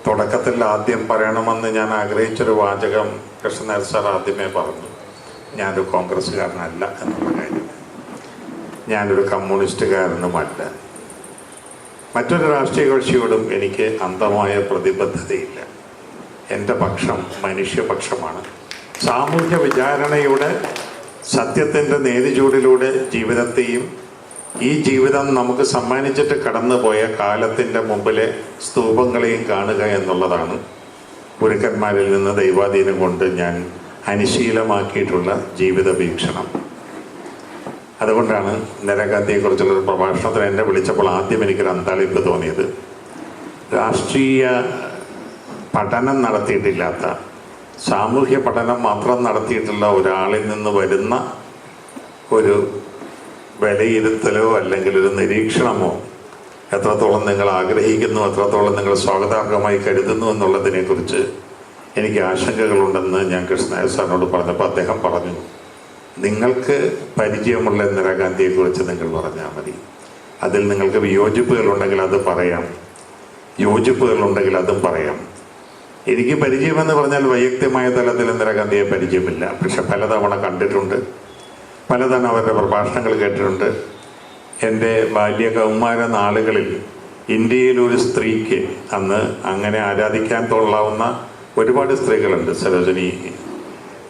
തുടക്കത്തിൽ ആദ്യം പറയണമെന്ന് ഞാൻ ആഗ്രഹിച്ചൊരു വാചകം കൃഷ്ണൻ സാർ ആദ്യമേ പറഞ്ഞു. ഞാനൊരു കോൺഗ്രസ്സുകാരനല്ല എന്നുള്ള കാര്യം. ഞാനൊരു കമ്മ്യൂണിസ്റ്റുകാരനുമല്ല. മറ്റൊരു രാഷ്ട്രീയ കക്ഷിയോടും എനിക്ക് അന്ധമായ പ്രതിബദ്ധതയില്ല. എൻ്റെ പക്ഷം മനുഷ്യപക്ഷമാണ്. സാമൂഹ്യ വിചാരണയുടെ സത്യത്തിൻ്റെ നേരിചൂടിലൂടെ ജീവിതത്തെയും ഈ ജീവിതം നമുക്ക് സമ്മാനിച്ചിട്ട് കടന്നുപോയ കാലത്തിൻ്റെ മുമ്പിലെ സ്തൂപങ്ങളെയും കാണുക എന്നുള്ളതാണ് ഗുരുക്കന്മാരിൽ നിന്ന് ദൈവാധീനം കൊണ്ട് ഞാൻ അനുശീലമാക്കിയിട്ടുള്ള ജീവിത വീക്ഷണം. അതുകൊണ്ടാണ് ഇന്ദിരാഗാന്ധിയെക്കുറിച്ചുള്ളൊരു പ്രഭാഷണത്തിന് എന്നെ വിളിച്ചപ്പോൾ ആദ്യം എനിക്കൊരു അന്താളിപ്പ് തോന്നിയത്. രാഷ്ട്രീയ പഠനം നടത്തിയിട്ടില്ലാത്ത, സാമൂഹ്യ പഠനം മാത്രം നടത്തിയിട്ടുള്ള ഒരാളിൽ നിന്ന് വരുന്ന ഒരു വിലയിരുത്തലോ അല്ലെങ്കിൽ ഒരു നിരീക്ഷണമോ എത്രത്തോളം നിങ്ങൾ ആഗ്രഹിക്കുന്നു, എത്രത്തോളം നിങ്ങൾ സ്വാഗതാർഹമായി കരുതുന്നു എന്നുള്ളതിനെക്കുറിച്ച് എനിക്ക് ആശങ്കകളുണ്ടെന്ന് ഞാൻ കൃഷ്ണൻ സാറിനോട് പറഞ്ഞപ്പോൾ അദ്ദേഹം പറഞ്ഞു, നിങ്ങൾക്ക് പരിചയമുള്ള ഇന്ദിരാഗാന്ധിയെക്കുറിച്ച് നിങ്ങൾ പറഞ്ഞാൽ മതി. അതിൽ നിങ്ങൾക്ക് വിയോജിപ്പുകളുണ്ടെങ്കിൽ അത് പറയാം, യോജിപ്പുകളുണ്ടെങ്കിൽ അതും പറയാം. എനിക്ക് പരിചയമെന്ന് പറഞ്ഞാൽ വൈയക്തികമായ തലത്തിൽ ഇന്ദിരാഗാന്ധിയെ പരിചയമില്ല. പക്ഷെ പലതവണ കണ്ടിട്ടുണ്ട്, പലതവണ അവരുടെ പ്രഭാഷണങ്ങൾ കേട്ടിട്ടുണ്ട്. എൻ്റെ ബാല്യകൗമാര നാളുകളിൽ ഇന്ത്യയിലൊരു സ്ത്രീക്ക് അന്ന് അങ്ങനെ ആരാധിക്കാൻ കൊള്ളാവുന്ന ഒരുപാട് സ്ത്രീകളുണ്ട്. സരോജിനി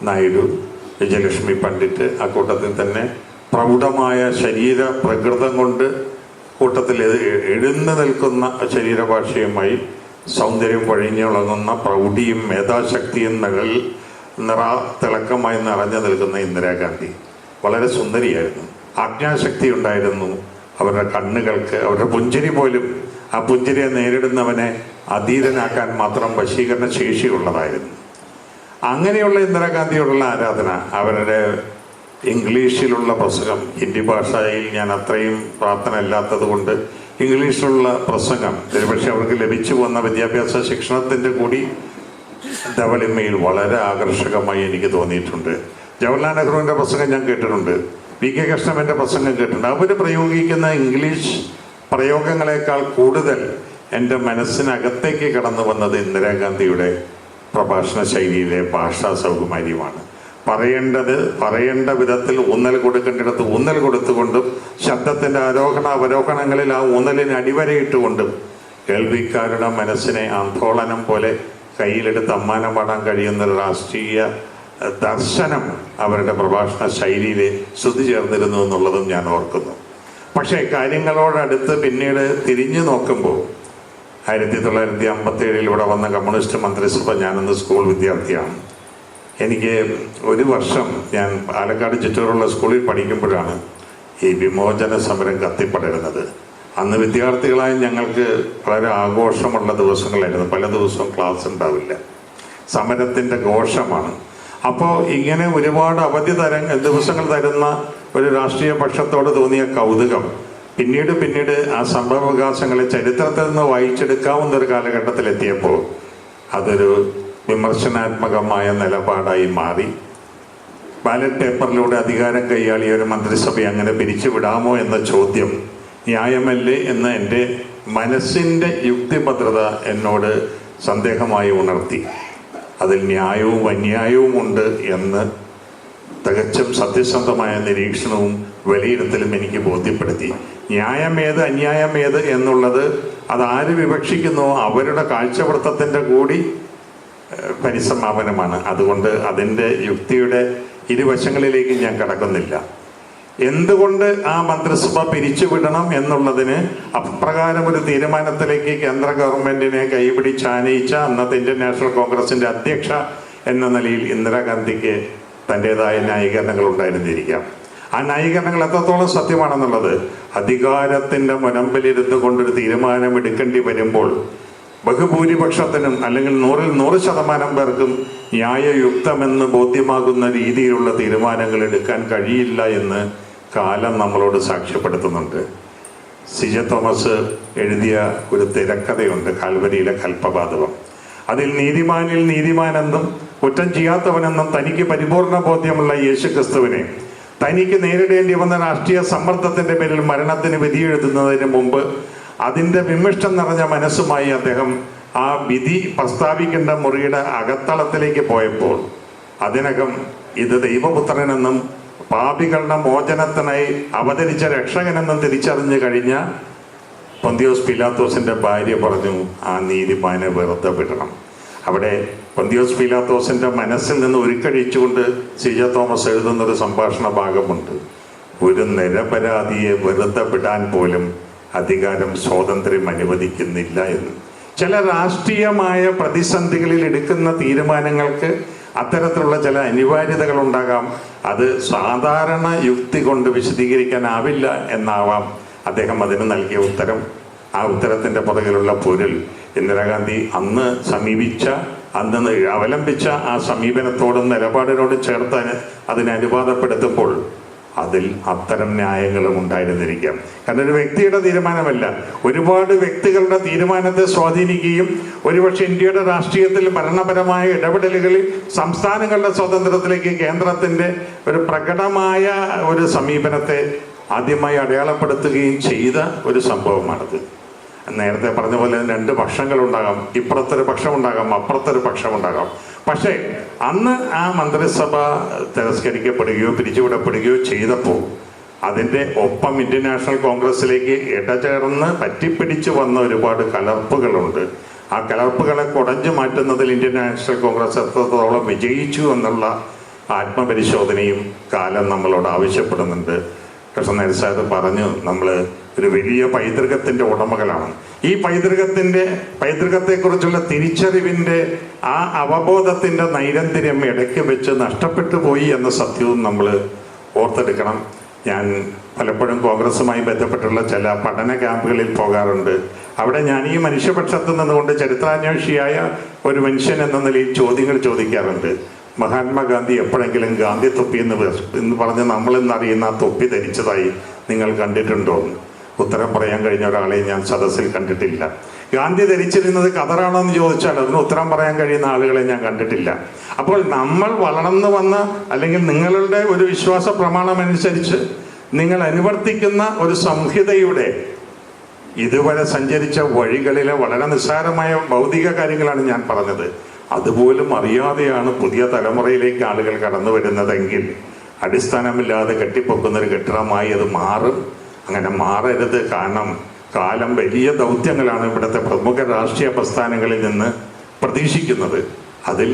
നായിഡു, വിജയലക്ഷ്മി പണ്ഡിറ്റ്, ആ കൂട്ടത്തിൽ തന്നെ പ്രൗഢമായ ശരീര പ്രകൃതം കൊണ്ട് കൂട്ടത്തിൽ എഴുന്നു നിൽക്കുന്ന ശരീരഭാഷയുമായി സൗന്ദര്യം വഴിഞ്ഞുളങ്ങുന്ന പ്രൗഢിയും മേധാശക്തിയും തിളക്കമായി നിറഞ്ഞു നിൽക്കുന്ന ഇന്ദിരാഗാന്ധി വളരെ സുന്ദരിയായിരുന്നു. ആജ്ഞാശക്തി ഉണ്ടായിരുന്നു അവരുടെ കണ്ണുകൾക്ക്. അവരുടെ പുഞ്ചിരി പോലും ആ പുഞ്ചിരിയെ നേരിടുന്നവനെ അധീരനാക്കാൻ മാത്രം വശീകരണ ശേഷിയുള്ളതായിരുന്നു. അങ്ങനെയുള്ള ഇന്ദിരാഗാന്ധിയോടുള്ള ആരാധന, അവരുടെ ഇംഗ്ലീഷിലുള്ള പ്രസംഗം, ഹിന്ദി ഭാഷയിൽ ഞാൻ അത്രയും പ്രാർത്ഥന ഇല്ലാത്തത് കൊണ്ട് ഇംഗ്ലീഷിലുള്ള പ്രസംഗം ഒരുപക്ഷെ അവർക്ക് ലഭിച്ചു വന്ന വിദ്യാഭ്യാസ ശിക്ഷണത്തിൻ്റെ കൂടി ധവളിമയിൽ വളരെ ആകർഷകമായി എനിക്ക് തോന്നിയിട്ടുണ്ട്. ജവഹർലാൽ നെഹ്റുവിൻ്റെ പ്രസംഗം ഞാൻ കേട്ടിട്ടുണ്ട്, വി കെ കൃഷ്ണൻ്റെ പ്രസംഗം കേട്ടിട്ടുണ്ട്. അവർ പ്രയോഗിക്കുന്ന ഇംഗ്ലീഷ് പ്രയോഗങ്ങളെക്കാൾ കൂടുതൽ എൻ്റെ മനസ്സിനകത്തേക്ക് കടന്നു വന്നത് ഇന്ദിരാഗാന്ധിയുടെ പ്രഭാഷണ ശൈലിയിലെ ഭാഷാ സൗകുമാര്യമാണ്. പറയേണ്ട വിധത്തിൽ ഊന്നൽ കൊടുക്കേണ്ടിടത്ത് ഊന്നൽ കൊടുത്തുകൊണ്ടും ശബ്ദത്തിൻ്റെ ആരോഹണ അവരോഹണങ്ങളിൽ ആ ഊന്നലിന് അടിവരയിട്ടുകൊണ്ടും കേൾവിക്കാരുടെ മനസ്സിനെ ആന്തോളനം പോലെ കയ്യിലെടുത്ത് അമ്മാനം പാടാൻ കഴിയുന്നൊരു രാഷ്ട്രീയ ദർശനം അവരുടെ പ്രഭാഷണ ശൈലിയിൽ ശ്രുതി ചേർന്നിരുന്നു എന്നുള്ളതും ഞാൻ ഓർക്കുന്നു. പക്ഷേ കാര്യങ്ങളോടടുത്ത് പിന്നീട് തിരിഞ്ഞു നോക്കുമ്പോൾ 1957 ഇവിടെ വന്ന കമ്മ്യൂണിസ്റ്റ് മന്ത്രിസഭ, ഞാനന്ന് സ്കൂൾ വിദ്യാർത്ഥിയാണ്. എനിക്ക് ഒരു വർഷം ഞാൻ പാലക്കാട് ചുറ്റൂറുള്ള സ്കൂളിൽ പഠിക്കുമ്പോഴാണ് ഈ വിമോചന സമരം കത്തിപ്പടരുന്നത്. അന്ന് വിദ്യാർത്ഥികളായി ഞങ്ങൾക്ക് വളരെ ആഘോഷമുള്ള ദിവസങ്ങളായിരുന്നു. പല ദിവസവും ക്ലാസ് ഉണ്ടാവില്ല, സമരത്തിൻ്റെ ഘോഷമാണ്. അപ്പോൾ ഇങ്ങനെ ഒരുപാട് അവധി ദിവസങ്ങൾ തരുന്ന ഒരു രാഷ്ട്രീയ പക്ഷത്തോട് തോന്നിയ കൗതുകം പിന്നീട് ആ സംഭവവികാസങ്ങളെ ചരിത്രത്തിൽ നിന്ന് വായിച്ചെടുക്കാവുന്ന ഒരു കാലഘട്ടത്തിലെത്തിയപ്പോൾ അതൊരു വിമർശനാത്മകമായ നിലപാടായി മാറി. ബാലറ്റ് പേപ്പറിലൂടെ അധികാരം കൈയാളിയ ഒരു മന്ത്രിസഭയെ അങ്ങനെ പിരിച്ചുവിടാമോ എന്ന ചോദ്യം ന്യായമല്ലേ എന്ന് എൻ്റെ മനസ്സിൻ്റെ യുക്തിഭദ്രത എന്നോട് സന്ദേഹമായി ഉണർത്തി. അതിൽ ന്യായവും അന്യായവും ഉണ്ട് എന്ന് തികച്ചും സത്യസന്ധമായ നിരീക്ഷണവും വിലയിരുത്തലും എനിക്ക് ബോധ്യപ്പെടുത്തി. ന്യായമേത് അന്യായമേത് എന്നുള്ളത് അതാര് വിവക്ഷിക്കുന്നോ അവരുടെ കാഴ്ചവൃത്തത്തിൻ്റെ കൂടി പരിസമാപനമാണ്. അതുകൊണ്ട് അതിൻ്റെ യുക്തിയുടെ ഇരുവശങ്ങളിലേക്ക് ഞാൻ കടക്കുന്നില്ല. എന്തുകൊണ്ട് ആ മന്ത്രിസഭ പിരിച്ചുവിടണം എന്നുള്ളതിന് അപ്രകാരം ഒരു തീരുമാനത്തിലേക്ക് കേന്ദ്ര ഗവൺമെന്റിനെ കൈപിടിച്ചാനയിച്ച അന്നത്തെ ഇന്ത്യൻ നാഷണൽ കോൺഗ്രസിന്റെ അധ്യക്ഷ എന്ന നിലയിൽ ഇന്ദിരാഗാന്ധിക്ക് തൻ്റെതായ ന്യായീകരണങ്ങൾ ഉണ്ടായിരുന്നിരിക്കാം. ആ ന്യായീകരണങ്ങൾ എത്രത്തോളം സത്യമാണെന്നുള്ളത് അധികാരത്തിൻ്റെ മുനമ്പിലിരുന്നു കൊണ്ടൊരു തീരുമാനം എടുക്കേണ്ടി വരുമ്പോൾ ബഹുഭൂരിപക്ഷത്തിനും അല്ലെങ്കിൽ 100% പേർക്കും ന്യായയുക്തമെന്ന് ബോധ്യമാകുന്ന രീതിയിലുള്ള തീരുമാനങ്ങൾ എടുക്കാൻ കഴിയില്ല എന്ന് കാലം നമ്മളോട് സാക്ഷ്യപ്പെടുത്തുന്നുണ്ട്. സിജ തോമസ് എഴുതിയ ഒരു തിരക്കഥയുണ്ട്, കാൽവരിയിലെ കൽപ്പപാതകം. അതിൽ നീതിമാനിൽ നീതിമാനെന്നും കുറ്റം ചെയ്യാത്തവനെന്നും തനിക്ക് പരിപൂർണ ബോധ്യമുള്ള യേശുക്രിസ്തുവിനെ തനിക്ക് നേരിടേണ്ടി വന്ന രാഷ്ട്രീയ സമ്മർദ്ദത്തിൻ്റെ പേരിൽ മരണത്തിന് വിധിയെഴുതുന്നതിന് മുമ്പ് അതിൻ്റെ വിമിഷ്ടം നിറഞ്ഞ മനസ്സുമായി അദ്ദേഹം ആ വിധി പ്രസ്താവിക്കേണ്ട മുറിയുടെ അകത്തളത്തിലേക്ക് പോയപ്പോൾ അതിനകം ഇത് ദൈവപുത്രനെന്നും പാപികളുടെ മോചനത്തിനായി അവതരിച്ച രക്ഷകനെന്നും തിരിച്ചറിഞ്ഞു കഴിഞ്ഞ പൊന്തിയോസ് പീലാത്തോസിന്റെ ഭാര്യ പറഞ്ഞു, ആ നീതിമാനെ വെറുതെ വിടണം. അവിടെ പൊന്തിയോസ് പീലാത്തോസിന്റെ മനസ്സിൽ നിന്ന് ഉരുക്കഴിച്ചുകൊണ്ട് സി ജെ തോമസ് എഴുതുന്നൊരു സംഭാഷണ ഭാഗമുണ്ട്. ഒരു നിരപരാധിയെ വെറുതെ വിടാൻ പോലും അധികാരം സ്വാതന്ത്ര്യം അനുവദിക്കുന്നില്ല എന്ന്. ചില രാഷ്ട്രീയമായ പ്രതിസന്ധികളിൽ എടുക്കുന്ന തീരുമാനങ്ങൾക്ക് അത്തരത്തിലുള്ള ചില അനിവാര്യതകൾ ഉണ്ടാകാം. അത് സാധാരണ യുക്തി കൊണ്ട് വിശദീകരിക്കാനാവില്ല എന്നാവാം അദ്ദേഹം അതിന് നൽകിയ ഉത്തരം. ആ ഉത്തരത്തിൻ്റെ പുറകിലുള്ള പൊരുൾ ഇന്ദിരാഗാന്ധി അന്ന് അവലംബിച്ച ആ സമീപനത്തോടും നിലപാടിനോടും ചേർത്ത് അതിനെ അനുവാദപ്പെടുത്തുമ്പോൾ അതിൽ അത്തരം ന്യായങ്ങളും ഉണ്ടായിരുന്നിരിക്കാം. കാരണം ഒരു വ്യക്തിയുടെ തീരുമാനമല്ല, ഒരുപാട് വ്യക്തികളുടെ തീരുമാനത്തെ സ്വാധീനിക്കുകയും ഒരുപക്ഷെ ഇന്ത്യയുടെ രാഷ്ട്രീയത്തിൽ ഭരണപരമായ ഇടപെടലുകളിൽ സംസ്ഥാനങ്ങളുടെ സ്വാതന്ത്ര്യത്തിലേക്ക് കേന്ദ്രത്തിൻ്റെ ഒരു പ്രകടമായ ഒരു സമീപനത്തെ ആദ്യമായി അടയാളപ്പെടുത്തുകയും ചെയ്ത ഒരു സംഭവമാണിത്. നേരത്തെ പറഞ്ഞ പോലെ രണ്ട് പക്ഷങ്ങളുണ്ടാകാം, ഇപ്പുറത്തൊരു പക്ഷമുണ്ടാകാം, അപ്പുറത്തൊരു പക്ഷമുണ്ടാകാം. പക്ഷേ അന്ന് ആ മന്ത്രിസഭ തിരസ്കരിക്കപ്പെടുകയോ പിരിച്ചുവിടപ്പെടുകയോ ചെയ്തപ്പോൾ അതിൻ്റെ ഒപ്പം ഇന്ത്യൻ നാഷണൽ കോൺഗ്രസിലേക്ക് ഇടചേർന്ന് പറ്റിപ്പിടിച്ചു വന്ന ഒരുപാട് കലർപ്പുകളുണ്ട്. ആ കലർപ്പുകളെ കുടഞ്ഞു മാറ്റുന്നതിൽ ഇന്ത്യൻ നാഷണൽ കോൺഗ്രസ് എത്രത്തോളം വിജയിച്ചു എന്നുള്ള ആത്മപരിശോധനയും കാലം നമ്മളോട് ആവശ്യപ്പെടുന്നുണ്ട്. കൃഷ്ണൻ നായർ സാഹിബ് പറഞ്ഞു, നമ്മൾ ഒരു വലിയ പൈതൃകത്തിൻ്റെ ഉടമകളാണ്. ഈ പൈതൃകത്തെക്കുറിച്ചുള്ള തിരിച്ചറിവിൻ്റെ ആ അവബോധത്തിൻ്റെ നൈരന്തര്യം ഇടയ്ക്ക് വെച്ച് നഷ്ടപ്പെട്ടു പോയി എന്ന സത്യവും നമ്മൾ ഓർത്തെടുക്കണം. ഞാൻ പലപ്പോഴും കോൺഗ്രസുമായി ബന്ധപ്പെട്ടുള്ള ചില പഠന ക്യാമ്പുകളിൽ പോകാറുണ്ട്. അവിടെ ഞാൻ ഈ മനുഷ്യപക്ഷത്ത് നിന്നുകൊണ്ട് ചരിത്രാന്വേഷിയായ ഒരു മനുഷ്യൻ എന്ന നിലയിൽ ചോദ്യങ്ങൾ ചോദിക്കാറുണ്ട്. മഹാത്മാഗാന്ധി എപ്പോഴെങ്കിലും ഗാന്ധി തൊപ്പി എന്ന് പറഞ്ഞ് നമ്മളിന്നറിയുന്ന ആ തൊപ്പി ധരിച്ചതായി നിങ്ങൾ കണ്ടിട്ടുണ്ടോ? ഉത്തരം പറയാൻ കഴിഞ്ഞ ഒരാളെ ഞാൻ സദസ്സിൽ കണ്ടിട്ടില്ല. ഗാന്ധി ധരിച്ചിരുന്നത് കതറാണോ എന്ന് ചോദിച്ചാൽ അതിന് ഉത്തരം പറയാൻ കഴിയുന്ന ആളുകളെ ഞാൻ കണ്ടിട്ടില്ല. അപ്പോൾ നമ്മൾ വളർന്നു വന്ന അല്ലെങ്കിൽ നിങ്ങളുടെ ഒരു വിശ്വാസ പ്രമാണമനുസരിച്ച് നിങ്ങൾ അനുവർത്തിക്കുന്ന ഒരു സംഹിതയുടെ ഇതുവരെ സഞ്ചരിച്ച വഴികളിലെ വളരെ നിസ്സാരമായ ഭൗതിക കാര്യങ്ങളാണ് ഞാൻ പറഞ്ഞത്. അതുപോലും അറിയാതെയാണ് പുതിയ തലമുറയിലേക്ക് ആളുകൾ കടന്നു വരുന്നതെങ്കിൽ അടിസ്ഥാനമില്ലാതെ കെട്ടിപ്പൊക്കുന്നൊരു കെട്ടിടമായി അത് മാറും. അങ്ങനെ മാറരുത്. കാരണം കാലം വലിയ ദൗത്യങ്ങളാണ് ഇവിടുത്തെ പ്രമുഖ രാഷ്ട്രീയ പ്രസ്ഥാനങ്ങളിൽ നിന്ന് പ്രതീക്ഷിക്കുന്നത്. അതിൽ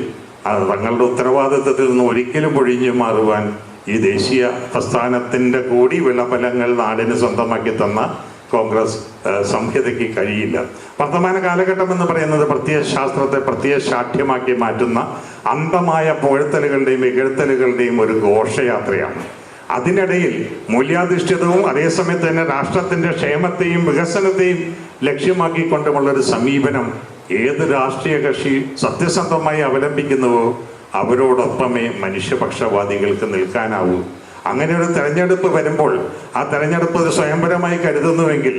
തങ്ങളുടെ ഉത്തരവാദിത്വത്തിൽ നിന്ന് ഒരിക്കലും ഒഴിഞ്ഞു മാറുവാൻ ഈ ദേശീയ പ്രസ്ഥാനത്തിൻ്റെ കൂടി വിളഫലങ്ങൾ നാടിന് സ്വന്തമാക്കി തന്ന കോൺഗ്രസ് സംഹിതയ്ക്ക് കഴിയില്ല. വർത്തമാന കാലഘട്ടം എന്ന് പറയുന്നത് പ്രത്യയശാസ്ത്രത്തെ പ്രത്യയശാഠ്യമാക്കി മാറ്റുന്ന അന്ധമായ പുകഴ്ത്തലുകളുടെയും ഇകഴ്ത്തലുകളുടെയും ഒരു ഘോഷയാത്രയാണ്. അതിനിടയിൽ മൂല്യാധിഷ്ഠിതവും അതേസമയത്ത് തന്നെ രാഷ്ട്രത്തിൻ്റെ ക്ഷേമത്തെയും വികസനത്തെയും ലക്ഷ്യമാക്കിക്കൊണ്ടുമുള്ളൊരു സമീപനം ഏത് രാഷ്ട്രീയ കക്ഷി സത്യസന്ധമായി അവലംബിക്കുന്നുവോ അവരോടൊപ്പമേ മനുഷ്യപക്ഷവാദികൾക്ക് നിൽക്കാനാവൂ. അങ്ങനെ ഒരു തെരഞ്ഞെടുപ്പ് വരുമ്പോൾ ആ തെരഞ്ഞെടുപ്പ് സ്വയംവരമായി കരുതുന്നുവെങ്കിൽ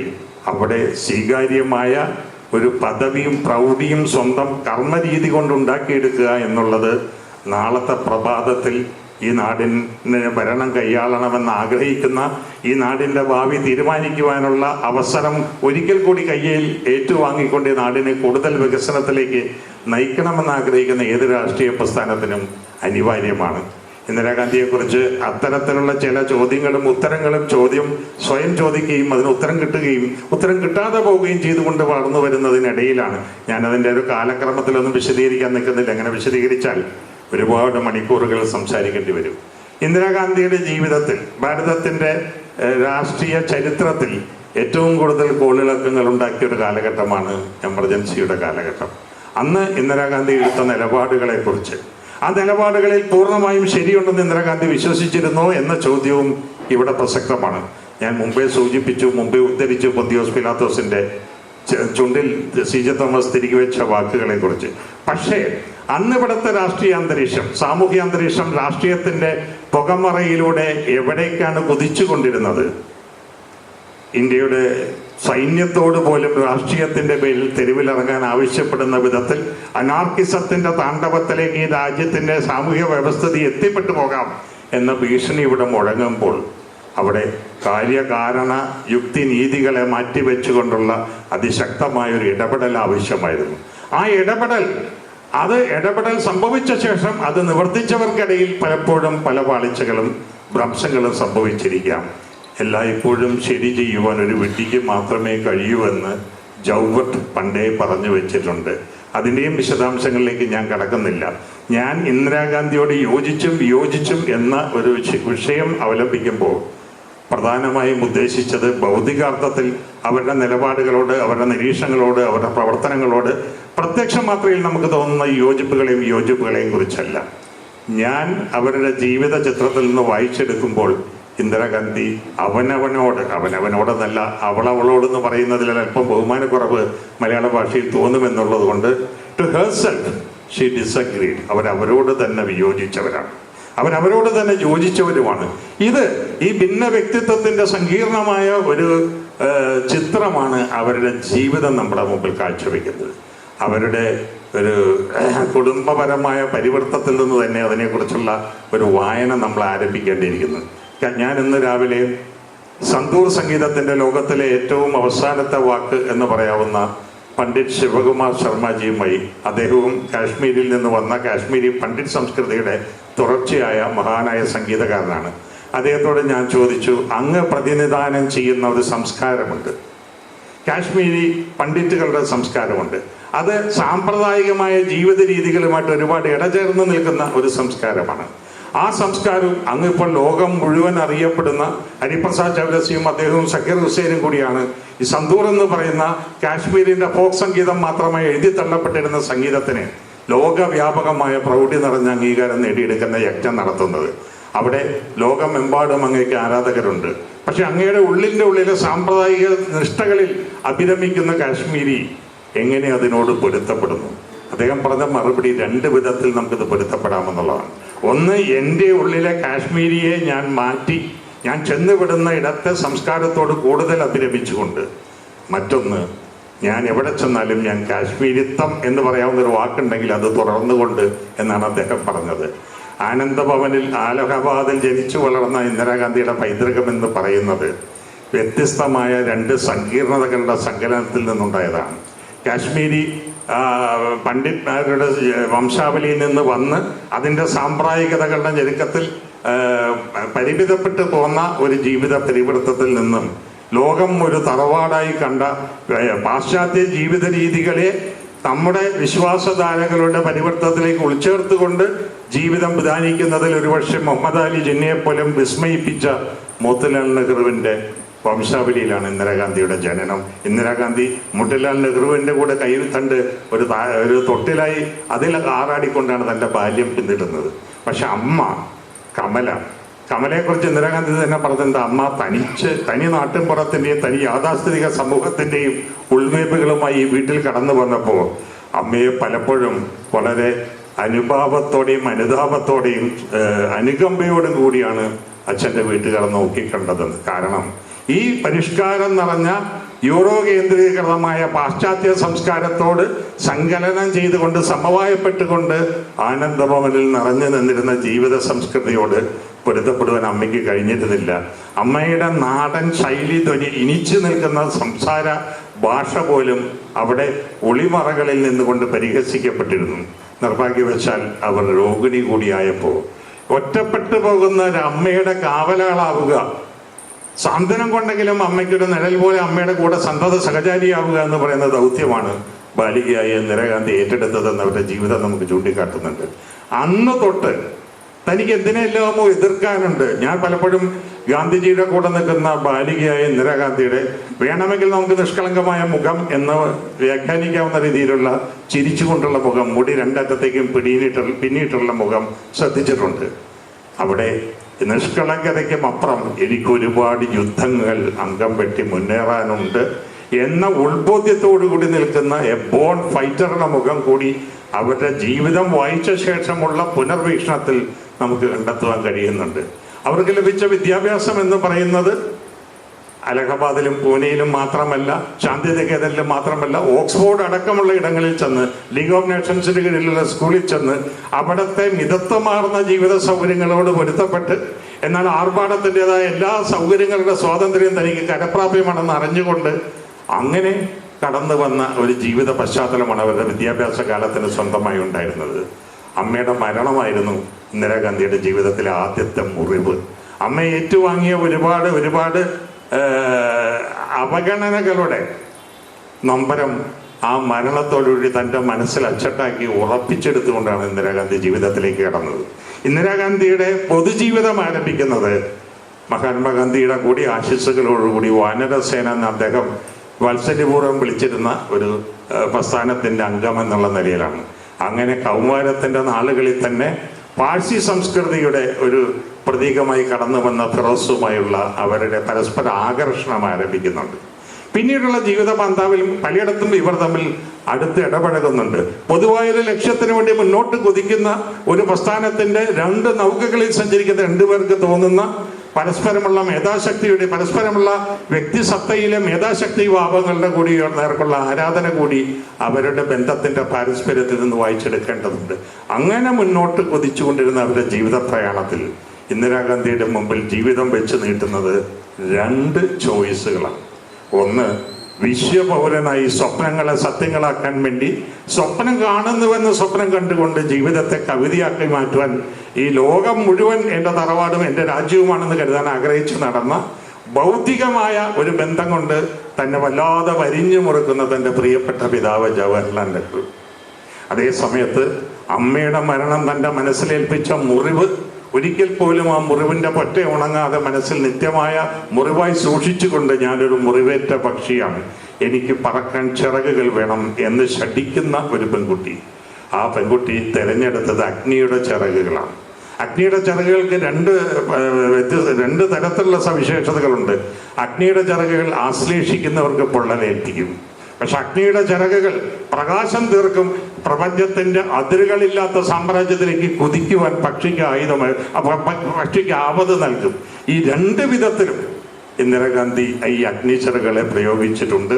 അവിടെ സ്വീകാര്യമായ ഒരു പദവിയും പ്രൗഢിയും സ്വന്തം കർമ്മരീതി കൊണ്ടുണ്ടാക്കിയെടുക്കുക എന്നുള്ളത് നാളത്തെ പ്രഭാതത്തിൽ ഈ നാടിന് ഭരണം കൈയാളണമെന്ന് ആഗ്രഹിക്കുന്ന ഈ നാടിൻ്റെ ഭാവി തീരുമാനിക്കുവാനുള്ള അവസരം ഒരിക്കൽ കൂടി കയ്യിൽ ഏറ്റുവാങ്ങിക്കൊണ്ട് ഈ നാടിനെ കൂടുതൽ വികസനത്തിലേക്ക് നയിക്കണമെന്ന് ആഗ്രഹിക്കുന്ന ഏത് രാഷ്ട്രീയ പ്രസ്ഥാനത്തിനും അനിവാര്യമാണ്. ഇന്ദിരാഗാന്ധിയെക്കുറിച്ച് അത്തരത്തിലുള്ള ചില ചോദ്യങ്ങളും ഉത്തരങ്ങളും സ്വയം ചോദിക്കുകയും അതിന് ഉത്തരം കിട്ടുകയും ഉത്തരം കിട്ടാതെ പോവുകയും ചെയ്തുകൊണ്ട് വളർന്നു വരുന്നതിനിടയിലാണ്. ഞാനതിൻ്റെ ഒരു കാലക്രമത്തിലൊന്നും വിശദീകരിക്കാൻ നിൽക്കുന്നില്ല. അങ്ങനെ വിശദീകരിച്ചാൽ ഒരുപാട് മണിക്കൂറുകൾ സംസാരിക്കേണ്ടി വരും. ഇന്ദിരാഗാന്ധിയുടെ ജീവിതത്തിൽ ഭാരതത്തിൻ്റെ രാഷ്ട്രീയ ചരിത്രത്തിൽ ഏറ്റവും കൂടുതൽ കോളിളക്കങ്ങൾ ഉണ്ടാക്കിയ ഒരു കാലഘട്ടമാണ് എമർജൻസിയുടെ കാലഘട്ടം. അന്ന് ഇന്ദിരാഗാന്ധി എടുത്ത നിലപാടുകളെക്കുറിച്ച്, ആ നിലപാടുകളിൽ പൂർണ്ണമായും ശരിയുണ്ടെന്ന് ഇന്ദിരാഗാന്ധി വിശ്വസിച്ചിരുന്നോ എന്ന ചോദ്യവും ഇവിടെ പ്രസക്തമാണ്. ഞാൻ മുമ്പേ ഉദ്ധരിച്ചു പൊന്തിയോസ് പീലാത്തോസിൻ്റെ ചുണ്ടിൽ സി ജെ തോമസ് തിരികെ വെച്ച വാക്കുകളെ കുറിച്ച്. പക്ഷേ അന്ന് ഇവിടുത്തെ രാഷ്ട്രീയ അന്തരീക്ഷം, സാമൂഹ്യ അന്തരീക്ഷം രാഷ്ട്രീയത്തിൻ്റെ പുകമറയിലൂടെ എവിടേക്കാണ് കുതിച്ചുകൊണ്ടിരുന്നത്? ഇന്ത്യയുടെ സൈന്യത്തോട് പോലും രാഷ്ട്രീയത്തിൻ്റെ പേരിൽ തെരുവിലിറങ്ങാൻ ആവശ്യപ്പെടുന്ന വിധത്തിൽ അനാർക്കിസത്തിൻ്റെ താണ്ഡവത്തിലേക്ക് ഈ രാജ്യത്തിൻ്റെ സാമൂഹ്യ വ്യവസ്ഥിതി എത്തിപ്പെട്ടു പോകാം എന്ന ഭീഷണി ഇവിടെ മുഴങ്ങുമ്പോൾ അവിടെ കാര്യകാരണ യുക്തി നീതികളെ മാറ്റിവെച്ചുകൊണ്ടുള്ള അതിശക്തമായൊരു ഇടപെടൽ ആവശ്യമായിരുന്നു. ആ ഇടപെടൽ സംഭവിച്ച ശേഷം അത് നിവർത്തിച്ചവർക്കിടയിൽ പലപ്പോഴും പല പാളിച്ചകളും ഭ്രംശങ്ങളും സംഭവിച്ചിരിക്കാം. എല്ലായ്പ്പോഴും ശരി ചെയ്യുവാൻ ഒരു വിഡ്ഢിക്ക് മാത്രമേ കഴിയൂവെന്ന് ജൗവട്ട് പണ്ടേ പറഞ്ഞു വെച്ചിട്ടുണ്ട്. അതിൻ്റെയും വിശദാംശങ്ങളിലേക്ക് ഞാൻ കടക്കുന്നില്ല. ഞാൻ ഇന്ദിരാഗാന്ധിയോട് യോജിച്ചും വിയോജിച്ചും എന്ന ഒരു വിഷയം അവലംബിക്കുമ്പോൾ പ്രധാനമായും ഉദ്ദേശിച്ചത് ഭൗതികാർത്ഥത്തിൽ അവരുടെ നിലപാടുകളോട്, അവരുടെ നിരീക്ഷണങ്ങളോട്, അവരുടെ പ്രവർത്തനങ്ങളോട് പ്രത്യക്ഷ മാത്രയിൽ നമുക്ക് തോന്നുന്ന യോജിപ്പുകളെയും വിയോജിപ്പുകളെയും കുറിച്ചല്ല. ഞാൻ അവരുടെ ജീവിത ചിത്രത്തിൽ നിന്ന് വായിച്ചെടുക്കുമ്പോൾ ഇന്ദിരാഗാന്ധി അവനവനോടെന്നല്ല അവളോടെന്ന് പറയുന്നതിൽ അല്പം ബഹുമാനക്കുറവ് മലയാള ഭാഷയിൽ തോന്നുമെന്നുള്ളത് കൊണ്ട് ടു ഹെർസെൽഫ് ഷീ ഡിസഗ്രീഡ്. അവരവരോട് തന്നെ വിയോജിച്ചവരാണ്, അവരവരോട് തന്നെ യോജിച്ചവരുമാണ്. ഇത് ഈ ഭിന്ന വ്യക്തിത്വത്തിന്റെ സങ്കീർണമായ ഒരു ചിത്രമാണ് അവരുടെ ജീവിതം നമ്മുടെ മുമ്പിൽ കാഴ്ചവെക്കുന്നത്. അവരുടെ ഒരു കുടുംബപരമായ പരിവർത്തനത്തിൽ നിന്ന് തന്നെ അതിനെക്കുറിച്ചുള്ള ഒരു വായന നമ്മൾ ആരംഭിക്കേണ്ടിയിരിക്കുന്നു. ഞാൻ ഇന്ന് രാവിലെ സന്തൂർ സംഗീതത്തിൻ്റെ ലോകത്തിലെ ഏറ്റവും അവസാനത്തെ വാക്ക് എന്ന് പറയാവുന്ന പണ്ഡിറ്റ് ശിവകുമാർ ശർമ്മജിയുമായി, അദ്ദേഹവും കാശ്മീരിൽ നിന്ന് വന്ന കാശ്മീരി പണ്ഡിറ്റ് സംസ്കൃതിയുടെ തുടർച്ചയായ മഹാനായ സംഗീതകാരനാണ്. അദ്ദേഹത്തോട് ഞാൻ ചോദിച്ചു, അങ്ങ് പ്രതിനിധാനം ചെയ്യുന്ന ഒരു സംസ്കാരമുണ്ട്, കാശ്മീരി പണ്ഡിറ്റുകളുടെ സംസ്കാരമുണ്ട്. അത് സാമ്പ്രദായികമായ ജീവിത രീതികളുമായിട്ട് ഒരുപാട് ഇടചേർന്ന് നിൽക്കുന്ന ഒരു സംസ്കാരമാണ്. ആ സംസ്കാരവും അങ്ങിപ്പോൾ ലോകം മുഴുവൻ അറിയപ്പെടുന്ന ഹരിപ്രസാദ് ചൗരസിയും അദ്ദേഹവും സക്കീർ ഹുസൈനും കൂടിയാണ് ഈ സന്തൂർ എന്ന് പറയുന്ന കാശ്മീരിൻ്റെ ഫോക്ക് സംഗീതം മാത്രമായി എഴുതി തള്ളപ്പെട്ടിരുന്ന സംഗീതത്തിന് ലോകവ്യാപകമായ പ്രൗഢി നിറഞ്ഞ അംഗീകാരം നേടിയെടുക്കുന്ന യജ്ഞം നടത്തുന്നത്. അവിടെ ലോകമെമ്പാടും അങ്ങേക്ക് ആരാധകരുണ്ട്. പക്ഷെ അങ്ങയുടെ ഉള്ളിലെ സാമ്പ്രദായിക നിഷ്ഠകളിൽ അഭിരമിക്കുന്ന കാശ്മീരി എങ്ങനെ അതിനോട് പൊരുത്തപ്പെടുന്നു? അദ്ദേഹം പറഞ്ഞ മറുപടി രണ്ട് വിധത്തിൽ നമുക്കിത് പൊരുത്തപ്പെടാമെന്നുള്ളതാണ്. ഒന്ന്, എൻ്റെ ഉള്ളിലെ കാശ്മീരിയെ ഞാൻ മാറ്റി ഞാൻ ചെന്നുവിടുന്ന ഇടത്തെ സംസ്കാരത്തോട് കൂടുതൽ അഭിരമിച്ചുകൊണ്ട്. മറ്റൊന്ന്, ഞാൻ എവിടെ ചെന്നാലും ഞാൻ കാശ്മീരിത്വം എന്ന് പറയാവുന്നൊരു വാക്കുണ്ടെങ്കിൽ അത് തുടർന്നുകൊണ്ട് എന്നാണ് അദ്ദേഹം പറഞ്ഞത്. ആനന്ദഭവനിൽ അലഹബാദിൽ ജനിച്ചു വളർന്ന ഇന്ദിരാഗാന്ധിയുടെ പൈതൃകം എന്ന് പറയുന്നത് വ്യത്യസ്തമായ രണ്ട് സങ്കീർണതകളുടെ സങ്കലനത്തിൽ നിന്നുണ്ടായതാണ്. കാശ്മീരി പണ്ഡിറ്റ്മാരുടെ വംശാവലിയിൽ നിന്ന് വന്ന് അതിൻ്റെ സാമ്പ്രായികതകളുടെ ഞെരുക്കത്തിൽ പരിമിതപ്പെട്ടു പോന്ന ഒരു ജീവിത പരിവൃത്തത്തിൽ നിന്നും ലോകം ഒരു തറവാടായി കണ്ട പാശ്ചാത്യ ജീവിത രീതികളെ നമ്മുടെ വിശ്വാസധാരകളുടെ പരിവർത്തനത്തിലേക്ക് ഉൾച്ചേർത്തുകൊണ്ട് ജീവിതം വിധാനിക്കുന്നതിൽ ഒരുപക്ഷെ മുഹമ്മദ് അലി ജിന്നയെ പോലും വിസ്മയിപ്പിച്ച മോത്തിലാൽ നെഹ്റുവിൻ്റെ വംശാവലിയിലാണ് ഇന്ദിരാഗാന്ധിയുടെ ജനനം. ഇന്ദിരാഗാന്ധി മോത്തിലാൽ നെഹ്റുവിൻ്റെ കൂടെ കയ്യിൽ തണ്ട് ഒരു തൊട്ടിലായി അതിൽ ആറാടിക്കൊണ്ടാണ് തൻ്റെ ബാല്യം പിന്നിടുന്നത്. പക്ഷെ അമ്മ കമലയെക്കുറിച്ച് ഇന്ദിരാഗാന്ധി തന്നെ പറഞ്ഞത്, അമ്മ തനി നാട്ടിൻപുറത്തിൻ്റെയും തനി യാഥാസ്ഥിതിക സമൂഹത്തിൻ്റെയും ഉൾവയ്പുകളുമായി ഈ വീട്ടിൽ കടന്നു വന്നപ്പോൾ അമ്മയെ പലപ്പോഴും വളരെ അനുഭാവത്തോടെയും അനുതാപത്തോടെയും അനുകമ്പയോടും കൂടിയാണ് അച്ഛൻ്റെ വീട്ടുകാർ നോക്കിക്കണ്ടതെന്ന്. കാരണം ഈ പരിഷ്കാരം നിറഞ്ഞ യൂറോ കേന്ദ്രീകൃതമായ പാശ്ചാത്യ സംസ്കാരത്തോട് സങ്കലനം ചെയ്തുകൊണ്ട് സമവായപ്പെട്ടുകൊണ്ട് ആനന്ദഭവനിൽ നിറഞ്ഞു നിന്നിരുന്ന ജീവിത സംസ്കൃതിയോട് പൊരുത്തപ്പെടുവാൻ അമ്മയ്ക്ക് കഴിഞ്ഞിരുന്നില്ല. അമ്മയുടെ നാടൻ ശൈലി ഇനിച്ചു നിൽക്കുന്ന സംസാര ഭാഷ പോലും അവിടെ ഒളിമറകളിൽ നിന്നുകൊണ്ട് പരിഹസിക്കപ്പെട്ടിരുന്നു. നിർഭാഗ്യവശാൽ അവർ രോഗിണി കൂടിയായപ്പോൾ ഒറ്റപ്പെട്ടു പോകുന്ന ഒരു അമ്മയുടെ കാവലാളാവുക, സാന്ത്വനം കൊണ്ടെങ്കിലും അമ്മയ്ക്കൊരു നിഴൽ പോലെ അമ്മയുടെ കൂടെ സന്തത സഹചാരിയാവുക എന്ന് പറയുന്ന ദൗത്യമാണ് ബാലികയായ ഇന്ദിരാഗാന്ധി ഏറ്റെടുത്തതെന്ന് അവരുടെ ജീവിതം നമുക്ക് ചൂണ്ടിക്കാട്ടുന്നുണ്ട്. അന്ന് തൊട്ട് തനിക്ക് എന്തിനെല്ലാമോ എതിർക്കാനുണ്ട്. ഞാൻ പലപ്പോഴും ഗാന്ധിജിയുടെ കൂടെ നിൽക്കുന്ന ബാലികയായ ഇന്ദിരാഗാന്ധിയുടെ വേണമെങ്കിൽ നമുക്ക് നിഷ്കളങ്കമായ മുഖം എന്ന് വ്യാഖ്യാനിക്കാവുന്ന രീതിയിലുള്ള ചിരിച്ചുകൊണ്ടുള്ള മുഖം, മുടി രണ്ടറ്റത്തേക്കും പിന്നിട്ടുള്ള മുഖം ശ്രദ്ധിച്ചിട്ടുണ്ട്. അവിടെ നിഷ്കളങ്കതയ്ക്കും അപ്പുറം എനിക്കൊരുപാട് യുദ്ധങ്ങൾ അംഗം വെട്ടി മുന്നേറാനുണ്ട് എന്ന ഉൾബോധ്യത്തോടു കൂടി നിൽക്കുന്ന എ ബോൺ ഫൈറ്ററുടെ മുഖം കൂടി അവരുടെ ജീവിതം വായിച്ച ശേഷമുള്ള പുനർവീക്ഷണത്തിൽ നമുക്ക് കണ്ടെത്തുവാൻ കഴിയുന്നുണ്ട്. അവർക്ക് ലഭിച്ച വിദ്യാഭ്യാസം എന്ന് പറയുന്നത് അലഹബാദിലും പൂനെയിലും മാത്രമല്ല, ശാന്തിനികേതനിലും മാത്രമല്ല, ഓക്സ്ഫോർഡ് അടക്കമുള്ള ഇടങ്ങളിൽ ചെന്ന്, ലീഗ് ഓഫ് നേഷൻസിന് കീഴിലുള്ള സ്കൂളിൽ ചെന്ന് അവിടുത്തെ മിതത്വമാർന്ന ജീവിത സൗകര്യങ്ങളോട് പൊരുത്തപ്പെട്ട് എന്നാൽ ആർഭാടത്തിൻ്റെതായ എല്ലാ സൗകര്യങ്ങളുടെ സ്വാതന്ത്ര്യം തനിക്ക് കരപ്രാപ്യമാണെന്ന് അറിഞ്ഞുകൊണ്ട് അങ്ങനെ കടന്നു വന്ന ഒരു ജീവിത പശ്ചാത്തലമാണ് അവരുടെ വിദ്യാഭ്യാസ കാലത്തിന് സ്വന്തമായി ഉണ്ടായിരുന്നത്. അമ്മയുടെ മരണമായിരുന്നു ഇന്ദിരാഗാന്ധിയുടെ ജീവിതത്തിലെ ആദ്യത്തെ മുറിവ്. അമ്മ ഏറ്റുവാങ്ങിയ ഒരുപാട് അവഗണനകളുടെ നൊമ്പരം ആ മരണത്തോടുകൂടി തൻ്റെ മനസ്സിൽ അച്ചട്ടാക്കി ഉറപ്പിച്ചെടുത്തുകൊണ്ടാണ് ഇന്ദിരാഗാന്ധി ജീവിതത്തിലേക്ക് കടന്നത്. ഇന്ദിരാഗാന്ധിയുടെ പൊതുജീവിതം ആരംഭിക്കുന്നത് മഹാത്മാഗാന്ധിയുടെ കൂടി ആശംസകളോടുകൂടി വാനരസേന എന്ന അദ്ദേഹം വാത്സല്യപൂർവ്വം വിളിച്ചിരുന്ന ഒരു പ്രസ്ഥാനത്തിൻ്റെ അംഗം എന്നുള്ള നിലയിലാണ്. അങ്ങനെ കൗമാരത്തിൻ്റെ നാളുകളിൽ തന്നെ പാഴ്സി സംസ്കൃതിയുടെ ഒരു പ്രതീകമായി കടന്നു വന്ന ഫിറോസുമായുള്ള അവരുടെ പരസ്പര ആകർഷണം ആരംഭിക്കുന്നുണ്ട്. പിന്നീടുള്ള ജീവിത പന്താവിൽ പലയിടത്തും ഇവർ തമ്മിൽ അടുത്ത് ഇടപഴകുന്നുണ്ട്. പൊതുവായൊരു ലക്ഷ്യത്തിന് വേണ്ടി മുന്നോട്ട് കുതിക്കുന്ന ഒരു പ്രസ്ഥാനത്തിൻ്റെ രണ്ട് നൗകകളിൽ സഞ്ചരിക്കുന്ന രണ്ടുപേർക്ക് തോന്നുന്ന പരസ്പരമുള്ള മേധാശക്തിയുടെ പരസ്പരമുള്ള വ്യക്തിസത്തയിലെ മേധാശക്തി ഭാവങ്ങളുടെ കൂടി നേർക്കുള്ള ആരാധന കൂടി അവരുടെ ബന്ധത്തിൻ്റെ പാരസ്പര്യത്തിൽ നിന്ന് വായിച്ചെടുക്കേണ്ടതുണ്ട്. അങ്ങനെ മുന്നോട്ട് കുതിച്ചുകൊണ്ടിരുന്ന അവരുടെ ജീവിത പ്രയാണത്തിൽ ഇന്ദിരാഗാന്ധിയുടെ മുമ്പിൽ ജീവിതം വെച്ച് നീട്ടുന്നത് രണ്ട് ചോയ്സുകളാണ്. ഒന്ന്, വിശ്വപൗരനായി സ്വപ്നങ്ങളെ സത്യങ്ങളാക്കാൻ വേണ്ടി സ്വപ്നം കാണുന്നുവെന്ന് സ്വപ്നം കണ്ടുകൊണ്ട് ജീവിതത്തെ കവിതയാക്കി മാറ്റുവാൻ ഈ ലോകം മുഴുവൻ എൻ്റെ തറവാടും എൻ്റെ രാജ്യവുമാണെന്ന് കരുതാൻ ആഗ്രഹിച്ചു നടന്ന ഭൗതികമായ ഒരു ബന്ധം കൊണ്ട് തന്നെ വല്ലാതെ വരിഞ്ഞു മുറുക്കുന്ന തൻ്റെ പ്രിയപ്പെട്ട പിതാവ് ജവഹർലാൽ നെഹ്റു. അതേ സമയത്ത് അമ്മയുടെ മരണം തൻ്റെ മനസ്സിലേൽപ്പിച്ച മുറിവ് ഒരിക്കൽ പോലും ആ മുറിവിൻ്റെ പൊറ്റ ഉണങ്ങാതെ മനസ്സിൽ നിത്യമായ മുറിവായി സൂക്ഷിച്ചുകൊണ്ട് ഞാനൊരു മുറിവേറ്റ പക്ഷിയാണ്, എനിക്ക് പറക്കാൻ ചിറകുകൾ വേണം എന്ന് ശഠിക്കുന്ന ഒരു പെൺകുട്ടി. ആ പെൺകുട്ടി തിരഞ്ഞെടുത്തത് അഗ്നിയുടെ ചിറകുകളാണ്. അഗ്നിയുടെ ചിറകുകൾക്ക് രണ്ട് തരത്തിലുള്ള സവിശേഷതകളുണ്ട്. അഗ്നിയുടെ ചിറകുകൾ ആശ്ലേഷിക്കുന്നവർക്ക് പൊള്ളലേൽപ്പിക്കും. പക്ഷെ അഗ്നിയുടെ ചിറകുകൾ പ്രകാശം തീർക്കും. പ്രപഞ്ചത്തിന്റെ അതിരുകളില്ലാത്ത സാമ്രാജ്യത്തിലേക്ക് കുതിക്കുവാൻ പക്ഷിക്ക് ആപത് നൽകും. ഈ രണ്ട് വിധത്തിലും ഇന്ദിരാഗാന്ധി ഈ അഗ്നിച്ചിറകുകളെ പ്രയോഗിച്ചിട്ടുണ്ട്.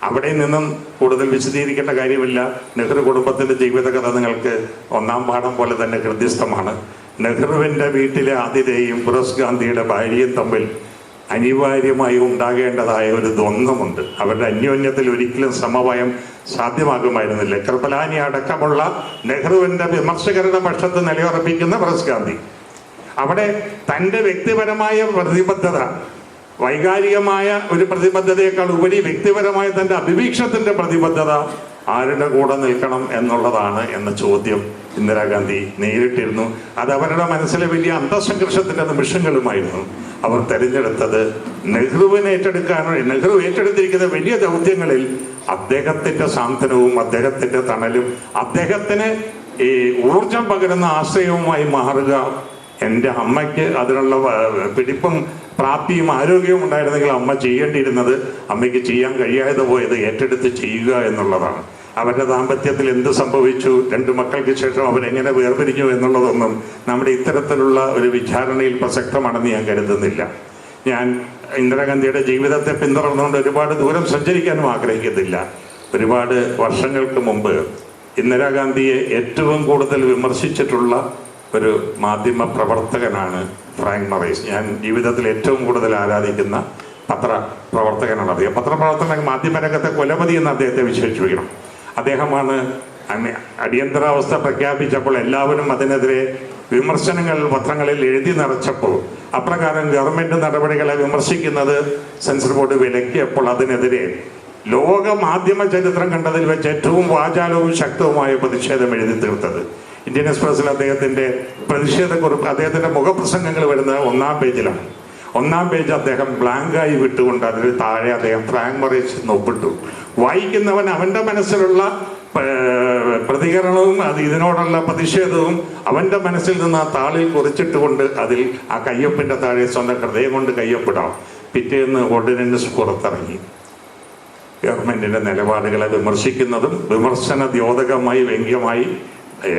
അവിടെ നിന്നും കൂടുതൽ വിശദീകരിക്കേണ്ട കാര്യമില്ല. നെഹ്റു കുടുംബത്തിന്റെ ജീവിതകഥ നിങ്ങൾക്ക് ഒന്നാം പാഠം പോലെ തന്നെ ഹൃദ്യസ്ഥമാണ്. നെഹ്റുവിൻ്റെ വീട്ടിലെ ആതിഥേയും ഫിറോസ് ഗാന്ധിയുടെ ഭാര്യയും തമ്മിൽ അനിവാര്യമായി ഉണ്ടാകേണ്ടതായ ഒരു ദ്വന്ദ്വമുണ്ട്. അവരുടെ അന്യോന്യത്തിൽ ഒരിക്കലും സമവായം സാധ്യമാകുമായിരുന്നില്ല. കൃപലാനി അടക്കമുള്ള നെഹ്റുവിൻ്റെ വിമർശകരുടെ പക്ഷത്ത് നിലയുറപ്പിക്കുന്ന ഫിറോസ് ഗാന്ധി അവിടെ തൻ്റെ വ്യക്തിപരമായ പ്രതിബദ്ധത, വൈകാരികമായ ഒരു പ്രതിബദ്ധതയേക്കാൾ ഉപരി വ്യക്തിപരമായ തൻ്റെ അഭിവീക്ഷണത്തിൻ്റെ പ്രതിബദ്ധത ആരുടെ കൂടെ നിൽക്കണം എന്നുള്ളതാണ് എന്ന ചോദ്യം ഇന്ദിരാഗാന്ധി നേരിട്ടിരുന്നു. അത് അവരുടെ മനസ്സിലെ വലിയ അന്തഃസംഘർഷത്തിൻ്റെ നിമിഷങ്ങളുമായിരുന്നു. അവർ തിരഞ്ഞെടുത്തത് നെഹ്റുവിനെ നെഹ്റു ഏറ്റെടുത്തിരിക്കുന്ന വലിയ ദൗത്യങ്ങളിൽ അദ്ദേഹത്തിൻ്റെ സാന്ത്വനവും അദ്ദേഹത്തിൻ്റെ തണലും അദ്ദേഹത്തിന് ഈ ഊർജം പകരുന്ന ആശ്രയവുമായി മാറുക. എൻ്റെ അമ്മയ്ക്ക് അതിനുള്ള പിടിപ്പും പ്രാപ്തിയും ആരോഗ്യവും ഉണ്ടായിരുന്നെങ്കിൽ അമ്മ ചെയ്യേണ്ടിയിരുന്നത് അമ്മയ്ക്ക് ചെയ്യാൻ കഴിയാതെ പോയത് ഏറ്റെടുത്ത് ചെയ്യുക എന്നുള്ളതാണ്. അവരുടെ ദാമ്പത്യത്തിൽ എന്ത് സംഭവിച്ചു, 2 മക്കൾക്ക് ശേഷം അവരെങ്ങനെ വേർപിരിഞ്ഞു എന്നുള്ളതൊന്നും നമ്മുടെ ഇത്തരത്തിലുള്ള ഒരു വിചാരണയിൽ പ്രസക്തമാണെന്ന് ഞാൻ കരുതുന്നില്ല. ഞാൻ ഇന്ദിരാഗാന്ധിയുടെ ജീവിതത്തെ പിന്തുടർന്നുകൊണ്ട് ഒരുപാട് ദൂരം സഞ്ചരിക്കാനും ആഗ്രഹിക്കുന്നില്ല. ഒരുപാട് വർഷങ്ങൾക്ക് മുമ്പ് ഇന്ദിരാഗാന്ധിയെ ഏറ്റവും കൂടുതൽ വിമർശിച്ചിട്ടുള്ള ഒരു മാധ്യമ പ്രവർത്തകനാണ് ഫ്രാങ്ക് മറൈസ്. ഞാൻ ജീവിതത്തിൽ ഏറ്റവും കൂടുതൽ ആരാധിക്കുന്ന പത്രപ്രവർത്തകനാണ് അദ്ദേഹം. പത്രപ്രവർത്തകൻ മാധ്യമരംഗത്തെ കൊലപതി എന്ന് അദ്ദേഹത്തെ വിശേഷിപ്പിക്കണം. അദ്ദേഹമാണ് അടിയന്തരാവസ്ഥ പ്രഖ്യാപിച്ചപ്പോൾ എല്ലാവരും അതിനെതിരെ വിമർശനങ്ങൾ പത്രങ്ങളിൽ എഴുതി നിറച്ചപ്പോൾ അപ്രകാരം ഗവൺമെൻറ് നടപടികളെ വിമർശിക്കുന്നത് സെൻസർ ബോർഡ് വിലക്കിയപ്പോൾ അതിനെതിരെ ലോക മാധ്യമ ചരിത്രം കണ്ടതിൽ വെച്ച് ഏറ്റവും വാചാലവും ശക്തവുമായ പ്രതിഷേധം എഴുതി തീർത്തത് ഇന്ത്യൻ എക്സ്പ്രസിൽ അദ്ദേഹത്തിൻ്റെ പ്രതിഷേധക്കുറിപ്പ്, അദ്ദേഹത്തിൻ്റെ മുഖപ്രസംഗങ്ങൾ വരുന്നത് 1-ാം പേജിലാണ്. 1-ാം പേജ് അദ്ദേഹം ബ്ലാങ്കായി വിട്ടുകൊണ്ട് അതിന് താഴെ അദ്ദേഹം ഫ്രാങ്ക് മറൈസ് ഒപ്പിട്ടു. വായിക്കുന്നവൻ അവൻ്റെ മനസ്സിലുള്ള പ്രതികരണവും ഇതിനോടുള്ള പ്രതിഷേധവും അവൻ്റെ മനസ്സിൽ നിന്ന് ആ താളിൽ കുറിച്ചിട്ടുകൊണ്ട് അതിൽ ആ കയ്യൊപ്പിൻ്റെ താഴെ സ്വന്തം ഹൃദയം കൊണ്ട് കയ്യൊപ്പിടാം. പിറ്റേന്ന് ഓർഡിനൻസ് പുറത്തിറങ്ങി. ഗവൺമെൻറ്റിൻ്റെ നിലപാടുകളെ വിമർശിക്കുന്നതും വിമർശന ദ്യോതകമായി വ്യംഗ്യമായി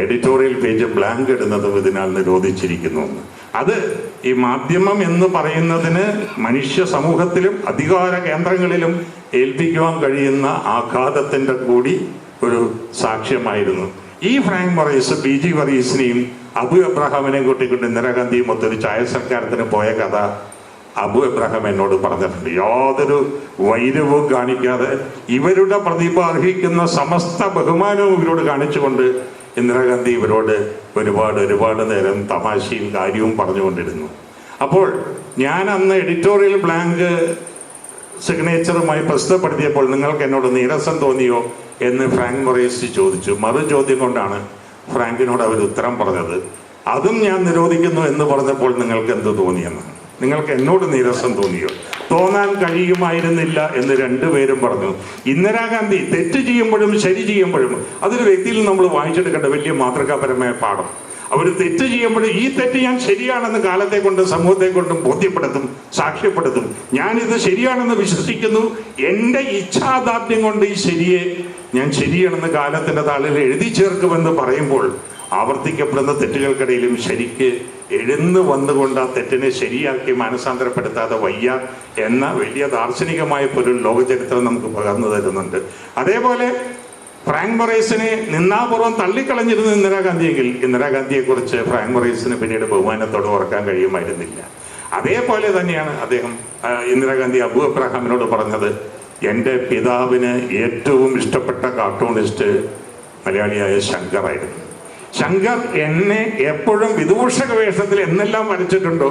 എഡിറ്റോറിയൽ പേജ് ബ്ലാങ്ക് ഇടുന്നതും ഇതിനാൽ നിരോധിച്ചിരിക്കുന്നു. അത് ഈ മാധ്യമം എന്ന് പറയുന്നതിന് മനുഷ്യ സമൂഹത്തിലും അധികാര കേന്ദ്രങ്ങളിലും ഏൽപ്പിക്കുവാൻ കഴിയുന്ന ആഘാതത്തിൻ്റെ കൂടി ഒരു സാക്ഷ്യമായിരുന്നു. ഈ ഫ്രാങ്ക് മറൈസ് PG വർഗീസിനെയും അബു എബ്രഹാമിനെയും കൂട്ടിക്കൊണ്ട് ഇന്ദിരാഗാന്ധിയും ഒത്തൊരു ചായ സൽക്കാരത്തിന് പോയ കഥ അബു എബ്രഹാം എന്നോട് പറഞ്ഞിട്ടുണ്ട്. യാതൊരു വൈരവും കാണിക്കാതെ ഇവരുടെ പ്രതിഭ അർഹിക്കുന്ന സമസ്ത ബഹുമാനവും ഇവരോട് കാണിച്ചുകൊണ്ട് ഇന്ദിരാഗാന്ധി ഇവരോട് ഒരുപാട് നേരം തമാശയും കാര്യവും പറഞ്ഞുകൊണ്ടിരുന്നു. അപ്പോൾ ഞാൻ അന്ന് എഡിറ്റോറിയൽ ബ്ലാങ്ക് സിഗ്നേച്ചറുമായി പ്രസിദ്ധപ്പെടുത്തിയപ്പോൾ നിങ്ങൾക്ക് എന്നോട് നീരസം തോന്നിയോ എന്ന് ഫ്രാങ്ക് മൊറേസ് ചോദിച്ചു. മറു ചോദ്യം കൊണ്ടാണ് ഫ്രാങ്കിനോട് അവർ ഉത്തരം പറഞ്ഞത്. അതും ഞാൻ നിരോധിക്കുന്നു എന്ന് പറഞ്ഞപ്പോൾ നിങ്ങൾക്ക് എന്ത് തോന്നിയെന്ന്, നിങ്ങൾക്ക് എന്നോട് നീരസം തോന്നിയോ? തോന്നാൻ കഴിയുമായിരുന്നില്ല എന്ന് രണ്ടുപേരും പറഞ്ഞു. ഇന്ദിരാഗാന്ധി തെറ്റ് ചെയ്യുമ്പോഴും ശരി ചെയ്യുമ്പോഴും അതൊരു വ്യക്തിയിൽ നമ്മൾ വായിച്ചെടുക്കേണ്ട വലിയ മാതൃകാപരമായ പാഠം. അവർ തെറ്റ് ചെയ്യുമ്പോൾ ഈ തെറ്റ് ഞാൻ ശരിയാണെന്ന് കാലത്തെ കൊണ്ടും സമൂഹത്തെ കൊണ്ടും ബോധ്യപ്പെടുത്തും, സാക്ഷ്യപ്പെടുത്തും. ഞാനിത് ശരിയാണെന്ന് വിശ്വസിക്കുന്നു. എൻ്റെ ഇച്ഛാദാർഢ്യം കൊണ്ട് ഈ ശരിയെ ഞാൻ ശരിയാണെന്ന് കാലത്തിൻ്റെ താളിൽ എഴുതി ചേർക്കുമെന്ന് പറയുമ്പോൾ ആവർത്തിക്കപ്പെടുന്ന തെറ്റുകൾക്കിടയിലും ശരിക്ക് എഴുന്നു വന്നുകൊണ്ട് ആ തെറ്റിനെ ശരിയാക്കി മാനസാന്തരപ്പെടുത്താതെ വയ്യ എന്ന വലിയ ദാർശനികമായ ഒരു ലോകചരിത്രം നമുക്ക് പകർന്നു തരുന്നുണ്ട്. അതേപോലെ ഫ്രാങ്ക് മൊറേസിനെ നിന്നാപൂർവ്വം തള്ളിക്കളഞ്ഞിരുന്ന ഇന്ദിരാഗാന്ധിയെങ്കിൽ ഇന്ദിരാഗാന്ധിയെക്കുറിച്ച് ഫ്രാങ്ക് മൊറേസിന് പിന്നീട് ബഹുമാനത്തോടെ ഓർക്കാൻ കഴിയുമായിരുന്നില്ല. അതേപോലെ തന്നെയാണ് അദ്ദേഹം ഇന്ദിരാഗാന്ധി അബു എബ്രഹാമിനോട് പറഞ്ഞത്. എൻ്റെ പിതാവിന് ഏറ്റവും ഇഷ്ടപ്പെട്ട കാർട്ടൂണിസ്റ്റ് മലയാളിയായ ശങ്കറായിരുന്നു. ശങ്കർ എന്നെ എപ്പോഴും വിദൂഷക വേഷത്തിൽ എന്നെല്ലാം വരച്ചിട്ടുണ്ടോ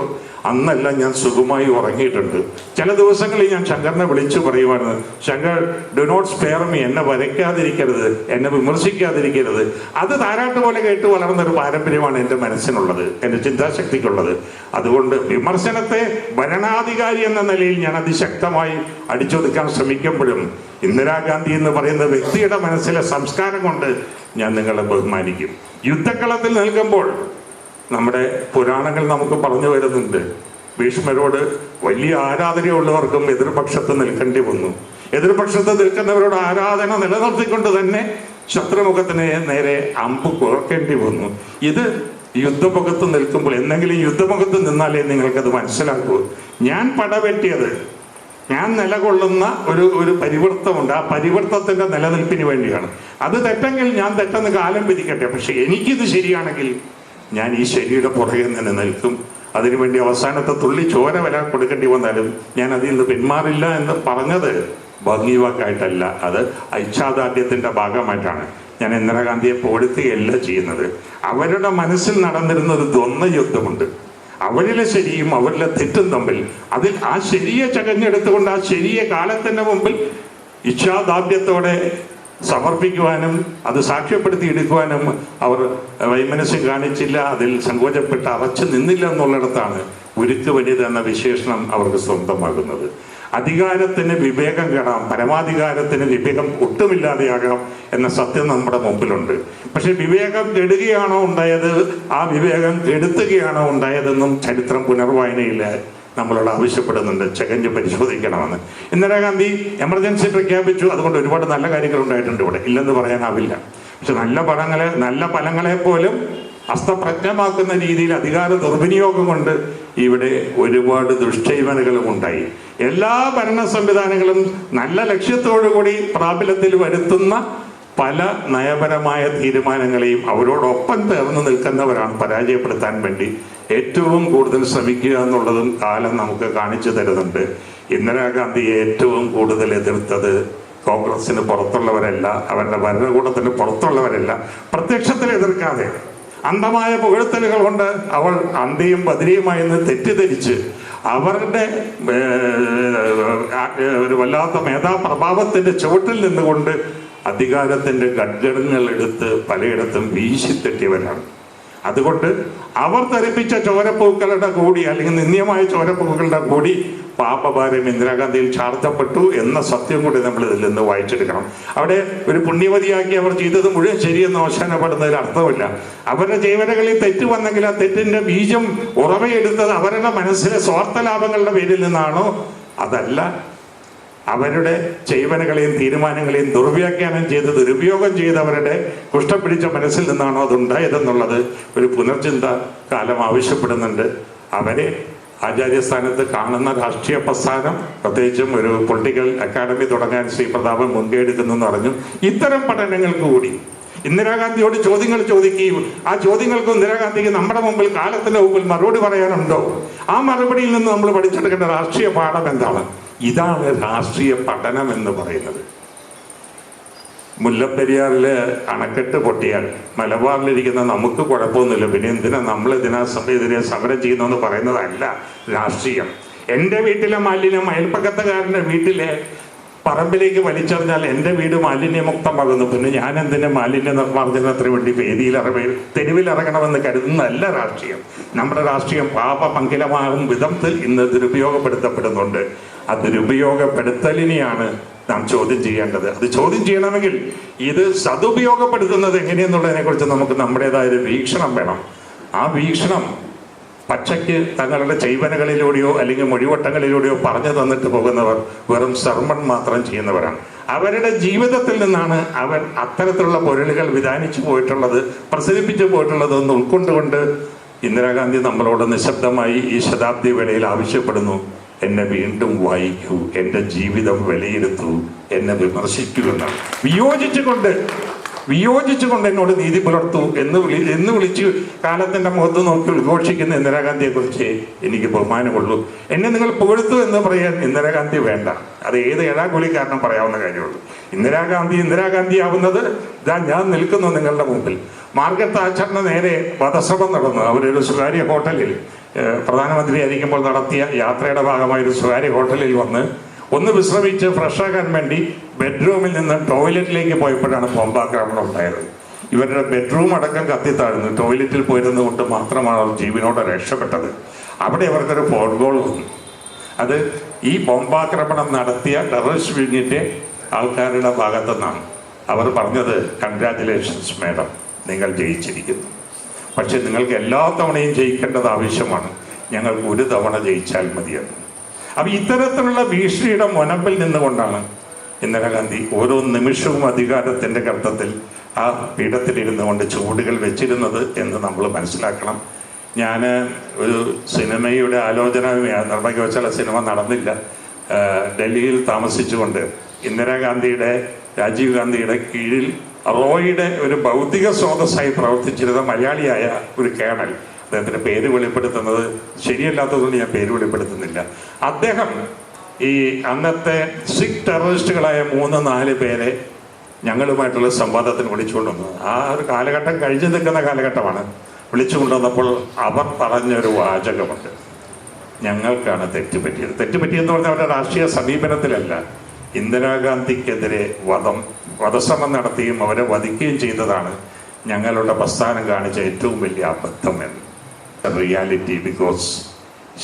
അന്നെല്ലാം ഞാൻ സുഖമായി ഉറങ്ങിയിട്ടുണ്ട്. ചില ദിവസങ്ങളിൽ ഞാൻ ശങ്കറിനെ വിളിച്ചു പറയുവാണ്, Shankar do not spare me, എന്നെ വരയ്ക്കാതിരിക്കരുത്, എന്നെ വിമർശിക്കാതിരിക്കരുത്. അത് താരാട്ട് പോലെ കേട്ട് വളർന്നൊരു പാരമ്പര്യമാണ് എൻ്റെ മനസ്സിനുള്ളത്, എൻ്റെ ചിന്താശക്തിക്കുള്ളത്. അതുകൊണ്ട് വിമർശനത്തെ ഭരണാധികാരി എന്ന നിലയിൽ ഞാൻ അതിശക്തമായി അടിച്ചൊതുക്കാൻ ശ്രമിക്കുമ്പോഴും ഇന്ദിരാഗാന്ധി എന്ന് പറയുന്ന വ്യക്തിയുടെ മനസ്സിലെ സംസ്കാരം കൊണ്ട് ഞാൻ നിങ്ങളെ ബഹുമാനിക്കും. യുദ്ധക്കളത്തിൽ നിൽക്കുമ്പോൾ നമ്മുടെ പുരാണങ്ങൾ നമുക്ക് പറഞ്ഞു വരുന്നുണ്ട്, ഭീഷ്മരോട് വലിയ ആരാധനയുള്ളവർക്കും എതിർപക്ഷത്ത് നിൽക്കേണ്ടി വന്നു. എതിർപക്ഷത്ത് നിൽക്കുന്നവരോട് ആരാധന നിലനിർത്തിക്കൊണ്ട് തന്നെ ശത്രുമുഖത്തിന് നേരെ അമ്പ് കുറക്കേണ്ടി വന്നു. ഇത് യുദ്ധമുഖത്ത് നിൽക്കുമ്പോൾ, എന്തെങ്കിലും യുദ്ധമുഖത്ത് നിന്നാലേ നിങ്ങൾക്കത് മനസ്സിലാക്കൂ. ഞാൻ പടവെട്ടിയത്, ഞാൻ നിലകൊള്ളുന്ന ഒരു പരിവൃത്തമുണ്ട്. ആ പരിവൃത്തത്തിന്റെ നിലനിൽപ്പിന് വേണ്ടിയാണ്. അത് തെറ്റെങ്കിൽ ഞാൻ തെറ്റെന്ന് കാലം വിധിക്കട്ടെ, പക്ഷെ എനിക്കിത് ശരിയാണെങ്കിൽ ഞാൻ ഈ ശരിയുടെ പുറകെ തന്നെ നിൽക്കും. അതിനുവേണ്ടി അവസാനത്തെ തുള്ളി ചോര വരാൻ കൊടുക്കേണ്ടി വന്നാലും ഞാൻ അതിൽ നിന്ന് പിന്മാറില്ല എന്ന് പറഞ്ഞത് ഭംഗിവാക്കായിട്ടല്ല, അത് ഐച്ഛാദാർഢ്യത്തിന്റെ ഭാഗമായിട്ടാണ്. ഞാൻ ഇന്ദിരാഗാന്ധിയെ പോഴ്ത്തുകയല്ല ചെയ്യുന്നത്. അവരുടെ മനസ്സിൽ നടന്നിരുന്ന ഒരു ദ്വന്ദ്വ യുദ്ധമുണ്ട്. അവരിലെ ശരിയും അവരിലെ തെറ്റും തമ്മിൽ, അതിൽ ആ ശരിയെ ചകഞ്ഞെടുത്തുകൊണ്ട് ആ ശരിയെ കാലത്തിന്റെ മുമ്പിൽ ഇച്ഛാദാർഢ്യത്തോടെ സമർപ്പിക്കുവാനും അത് സാക്ഷ്യപ്പെടുത്തി എടുക്കുവാനും അവർ വൈമനസ്യം കാണിച്ചില്ല. അതിൽ സങ്കോചപ്പെട്ട് അറച്ചു നിന്നില്ല എന്നുള്ളിടത്താണ് ഉരുക്ക് വനിത എന്ന വിശേഷണം അവർക്ക് സ്വന്തമാകുന്നത്. അധികാരത്തിന് വിവേകം കെടാം, പരമാധികാരത്തിന് വിവേകം ഒട്ടുമില്ലാതെയാകാം എന്ന സത്യം നമ്മുടെ മുമ്പിലുണ്ട്. പക്ഷെ വിവേകം കെടുകയാണോ ഉണ്ടായത്, ആ വിവേകം കെടുത്തുകയാണോ ഉണ്ടായതെന്നും ചരിത്രം പുനർവായനയിൽ നമ്മളോട് ആവശ്യപ്പെടുന്നുണ്ട്, ചകഞ്ഞ് പരിശോധിക്കണമെന്ന്. ഇന്ദിരാഗാന്ധി എമർജൻസി പ്രഖ്യാപിച്ചു. അതുകൊണ്ട് ഒരുപാട് നല്ല കാര്യങ്ങൾ ഉണ്ടായിട്ടുണ്ട് ഇവിടെ, ഇല്ലെന്ന് പറയാനാവില്ല. പക്ഷെ നല്ല ഫലങ്ങളെ പോലും അസ്തപ്രജ്ഞമാക്കുന്ന രീതിയിൽ അധികാര ദുർവിനിയോഗം കൊണ്ട് ഇവിടെ ഒരുപാട് ദുഷ്ചൈവനകളും ഉണ്ടായി. എല്ലാ ഭരണ സംവിധാനങ്ങളും നല്ല ലക്ഷ്യത്തോടുകൂടി പ്രാബല്യത്തിൽ വരുത്തുന്ന പല നയപരമായ തീരുമാനങ്ങളെയും അവരോടൊപ്പം ചേർന്ന് നിൽക്കുന്നവരാണ് പരാജയപ്പെടുത്താൻ വേണ്ടി ഏറ്റവും കൂടുതൽ ശ്രമിക്കുക എന്നുള്ളതും കാലം നമുക്ക് കാണിച്ചു തരുന്നുണ്ട്. ഇന്ദിരാഗാന്ധിയെ ഏറ്റവും കൂടുതൽ എതിർത്തത് കോൺഗ്രസിന് പുറത്തുള്ളവരല്ല, അവരുടെ ഭരണകൂടത്തിന് പുറത്തുള്ളവരല്ല. പ്രത്യക്ഷത്തിൽ എതിർക്കാതെ അന്ധമായ പുകഴ്ത്തലുകൾ കൊണ്ട് അവൾ അന്തിയും ബദരിയുമായി തെറ്റിദ്ധരിച്ച് അവരുടെ ഒരു വല്ലാത്ത മേധാപ്രഭാവത്തിന്റെ ചുവട്ടിൽ നിന്നുകൊണ്ട് അധികാരത്തിന്റെ ഘടകങ്ങൾ എടുത്ത് പലയിടത്തും വീശിത്തെറ്റിയവരാണ്. അതുകൊണ്ട് അവർ ധരിപ്പിച്ച ചോരപ്പൂക്കളുടെ കൂടി, അല്ലെങ്കിൽ നിന്ദ്യമായ ചോരപ്പൂക്കളുടെ കൂടി പാപഭാരം ഇന്ദിരാഗാന്ധിയിൽ ചാർത്തപ്പെട്ടു എന്ന സത്യം കൂടി നമ്മൾ ഇതിൽ നിന്ന് വായിച്ചെടുക്കണം. അവിടെ ഒരു പുണ്യവതിയാക്കി അവർ ചെയ്തത് മുഴുവൻ ശരിയെന്ന് അവസാനപ്പെടുന്നതിൽ അർത്ഥമില്ല. അവരുടെ ജീവനകളിൽ തെറ്റ് വന്നെങ്കിൽ ആ തെറ്റിന്റെ ബീജം ഉറവയെടുത്തത് അവരുടെ മനസ്സിലെ സ്വാർത്ഥ ലാഭങ്ങളുടെ പേരിൽ നിന്നാണോ? അതല്ല, അവരുടെ ചെയ്വനകളെയും തീരുമാനങ്ങളെയും ദുർവ്യാഖ്യാനം ചെയ്ത് ദുരുപയോഗം ചെയ്തവരുടെ കുഷ്ഠം പിടിച്ച മനസ്സിൽ നിന്നാണോ അതുണ്ടായതെന്നുള്ളത് ഒരു പുനർചിന്ത കാലം ആവശ്യപ്പെടുന്നുണ്ട്. അവരെ ആചാര്യസ്ഥാനത്ത് കാണുന്ന രാഷ്ട്രീയ പ്രസ്ഥാനം, പ്രത്യേകിച്ചും ഒരു പൊളിറ്റിക്കൽ അക്കാഡമി തുടങ്ങാൻ ശ്രീ പ്രതാപൻ മുൻകൈ എടുക്കുന്നു എന്ന് പറഞ്ഞു. ഇത്തരം പഠനങ്ങൾക്ക് കൂടി ഇന്ദിരാഗാന്ധിയോട് ചോദ്യങ്ങൾ ചോദിക്കുകയും ആ ചോദ്യങ്ങൾക്ക് ഇന്ദിരാഗാന്ധിക്ക് നമ്മുടെ മുമ്പിൽ കാലത്തിന്റെ മുമ്പിൽ മറുപടി പറയാനുണ്ടോ? ആ മറുപടിയിൽ നിന്ന് നമ്മൾ പഠിച്ചെടുക്കേണ്ട രാഷ്ട്രീയ പാഠം എന്താണ്? ഇതാണ് രാഷ്ട്രീയ പഠനം എന്ന് പറയുന്നത്. മുല്ലപ്പെരിയാറില് അണക്കെട്ട് പൊട്ടിയാൽ മലബാറിലിരിക്കുന്ന നമുക്ക് കുഴപ്പമൊന്നുമില്ല, പിന്നെ എന്തിനാ നമ്മൾ ഇതിനെ സമരം ചെയ്യുന്നതെന്ന് പറയുന്നതല്ല രാഷ്ട്രീയം. എൻ്റെ വീട്ടിലെ മാലിന്യം അയൽപ്പക്കത്തുകാരൻ്റെ വീട്ടിലെ പറമ്പിലേക്ക് വലിച്ചെറിഞ്ഞാൽ എൻ്റെ വീട് മാലിന്യമുക്തമാകുന്നു, പിന്നെ ഞാൻ എന്തിനെ മാലിന്യ നിർമ്മാർജ്ജനത്തിന് വേണ്ടി തെരുവിലിറങ്ങണമെന്ന് കരുതുന്നതല്ല രാഷ്ട്രീയം. നമ്മുടെ രാഷ്ട്രീയം പാപമംഗലമാകും വിധത്തിൽ ഇന്ന് ദുരുപയോഗപ്പെടുത്തപ്പെടുന്നുണ്ട്. ആ ദുരുപയോഗപ്പെടുത്തലിനെയാണ് നാം ചോദ്യം ചെയ്യേണ്ടത്. അത് ചോദ്യം ചെയ്യണമെങ്കിൽ ഇത് സതുപയോഗപ്പെടുത്തുന്നത് എങ്ങനെയെന്നുള്ളതിനെ കുറിച്ച് നമുക്ക് നമ്മുടേതായ ഒരു വീക്ഷണം വേണം. ആ വീക്ഷണം പച്ചയ്ക്ക് തങ്ങളുടെ ചൈവനകളിലൂടെയോ അല്ലെങ്കിൽ മൊഴിവട്ടങ്ങളിലൂടെയോ പറഞ്ഞു തന്നിട്ട് പോകുന്നവർ വെറും സർമൺ മാത്രം ചെയ്യുന്നവരാണ്. അവരുടെ ജീവിതത്തിൽ നിന്നാണ് അവർ അത്തരത്തിലുള്ള പൊരുളുകൾ വിധാനിച്ചു പോയിട്ടുള്ളത്, പ്രസരിപ്പിച്ചു പോയിട്ടുള്ളത് എന്ന് ഉൾക്കൊണ്ടുകൊണ്ട് ഇന്ദിരാഗാന്ധി നമ്മളോട് നിശബ്ദമായി ഈ ശതാബ്ദി വേളയിൽ ആവശ്യപ്പെടുന്നു, എന്നെ വീണ്ടും വായിക്കൂ, എൻ്റെ ജീവിതം വിലയിരുത്തൂ, എന്നെ വിമർശിക്കൂ എന്നാണ്. വിയോജിച്ചുകൊണ്ട് എന്നോട് നീതി പുലർത്തൂ എന്ന് വിളിച്ച് കാലത്തിന്റെ മുഖത്ത് നോക്കി ഉദ്ഘോഷിക്കുന്ന ഇന്ദിരാഗാന്ധിയെ കുറിച്ച് എനിക്ക് ബഹുമാനമുള്ളൂ. എന്നെ നിങ്ങൾ പുകഴ്ത്തു എന്ന് പറയാൻ ഇന്ദിരാഗാന്ധി വേണ്ട. അത് ഏത് ഏഴാകുലിക്കാരനും പറയാവുന്ന കാര്യമുള്ളൂ. ഇന്ദിരാഗാന്ധി ആവുന്നത് ഇതാ ഞാൻ നിൽക്കുന്നു നിങ്ങളുടെ മുമ്പിൽ. മാർഗരറ്റ് താച്ചറിന് നേരെ വധശ്രമം നടന്നു. അവരൊരു സ്വകാര്യ ഹോട്ടലിൽ പ്രധാനമന്ത്രി ആയിരിക്കുമ്പോൾ നടത്തിയ യാത്രയുടെ ഭാഗമായി ഒരു സ്വകാര്യ ഹോട്ടലിൽ വന്ന് ഒന്ന് വിശ്രമിച്ച് ഫ്രഷാക്കാൻ വേണ്ടി ബെഡ്റൂമിൽ നിന്ന് ടോയ്ലറ്റിലേക്ക് പോയപ്പോഴാണ് ബോംബാക്രമണം ഉണ്ടായത്. ഇവരുടെ ബെഡ്റൂം അടക്കം കത്തിത്താഴ്ന്നു. ടോയ്ലറ്റിൽ പോയിരുന്നത് കൊണ്ട് മാത്രമാണ് അവർ ജീവനോടെ രക്ഷപ്പെട്ടത്. അവിടെ അവർക്കൊരു ഫോൺ കോൾ വന്നു. അത് ഈ ബോംബാക്രമണം നടത്തിയ ടെററിസ്റ്റ് വിങ്ങിന്റെ ആൾക്കാരുടെ ഭാഗത്തു നിന്നാണ്. അവർ പറഞ്ഞത്, കൺഗ്രാറ്റുലേഷൻസ് മാഡം, നിങ്ങൾ ജയിച്ചിരിക്കുന്നു. പക്ഷെ നിങ്ങൾക്ക് എല്ലാ തവണയും ജയിക്കേണ്ടത് ആവശ്യമാണ്, ഞങ്ങൾക്ക് ഒരു തവണ ജയിച്ചാൽ മതിയെന്ന്. അപ്പൊ ഇത്തരത്തിലുള്ള ഭീഷണിയുടെ മുനമ്പിൽ നിന്നുകൊണ്ടാണ് ഇന്ദിരാഗാന്ധി ഓരോ നിമിഷവും അധികാരത്തിന്റെ കർത്തത്തിൽ ആ പീഠത്തിലിരുന്നു കൊണ്ട് ചുവടുകൾ വെച്ചിരുന്നത് എന്ന് നമ്മൾ മനസ്സിലാക്കണം. ഞാൻ ഒരു സിനിമയുടെ ആലോചന നിർവഹിച്ച സിനിമ നടന്നില്ല. ഡൽഹിയിൽ താമസിച്ചുകൊണ്ട് രാജീവ് ഗാന്ധിയുടെ കീഴിൽ റോയുടെ ഒരു ഭൗതിക സ്രോതസ്സായി പ്രവർത്തിച്ചിരുന്ന മലയാളിയായ ഒരു കേണൽ, അദ്ദേഹത്തിന്റെ പേര് വെളിപ്പെടുത്തുന്നത് ശരിയല്ലാത്തതുകൊണ്ട് ഞാൻ പേര് വെളിപ്പെടുത്തുന്നില്ല. അദ്ദേഹം ഈ അന്നത്തെ സിഖ് ടെററിസ്റ്റുകളായ 3-4 പേരെ ഞങ്ങളുമായിട്ടുള്ള സംവാദത്തിന് വിളിച്ചുകൊണ്ടുവന്നു. ആ ഒരു കാലഘട്ടം കഴിഞ്ഞു നിൽക്കുന്ന കാലഘട്ടമാണ്. വിളിച്ചുകൊണ്ടുവന്നപ്പോൾ അവർ പറഞ്ഞൊരു വാചകമുണ്ട്, ഞങ്ങൾക്കാണ് തെറ്റുപറ്റിയെന്ന് പറഞ്ഞാൽ അവരുടെ രാഷ്ട്രീയ സമീപനത്തിലല്ല, ഇന്ദിരാഗാന്ധിക്കെതിരെ വധശ്രമം നടത്തുകയും അവരെ വധിക്കുകയും ചെയ്തതാണ് ഞങ്ങളുടെ പ്രസ്ഥാനം കാണിച്ച ഏറ്റവും വലിയ അബദ്ധം എന്ന്. Reality, because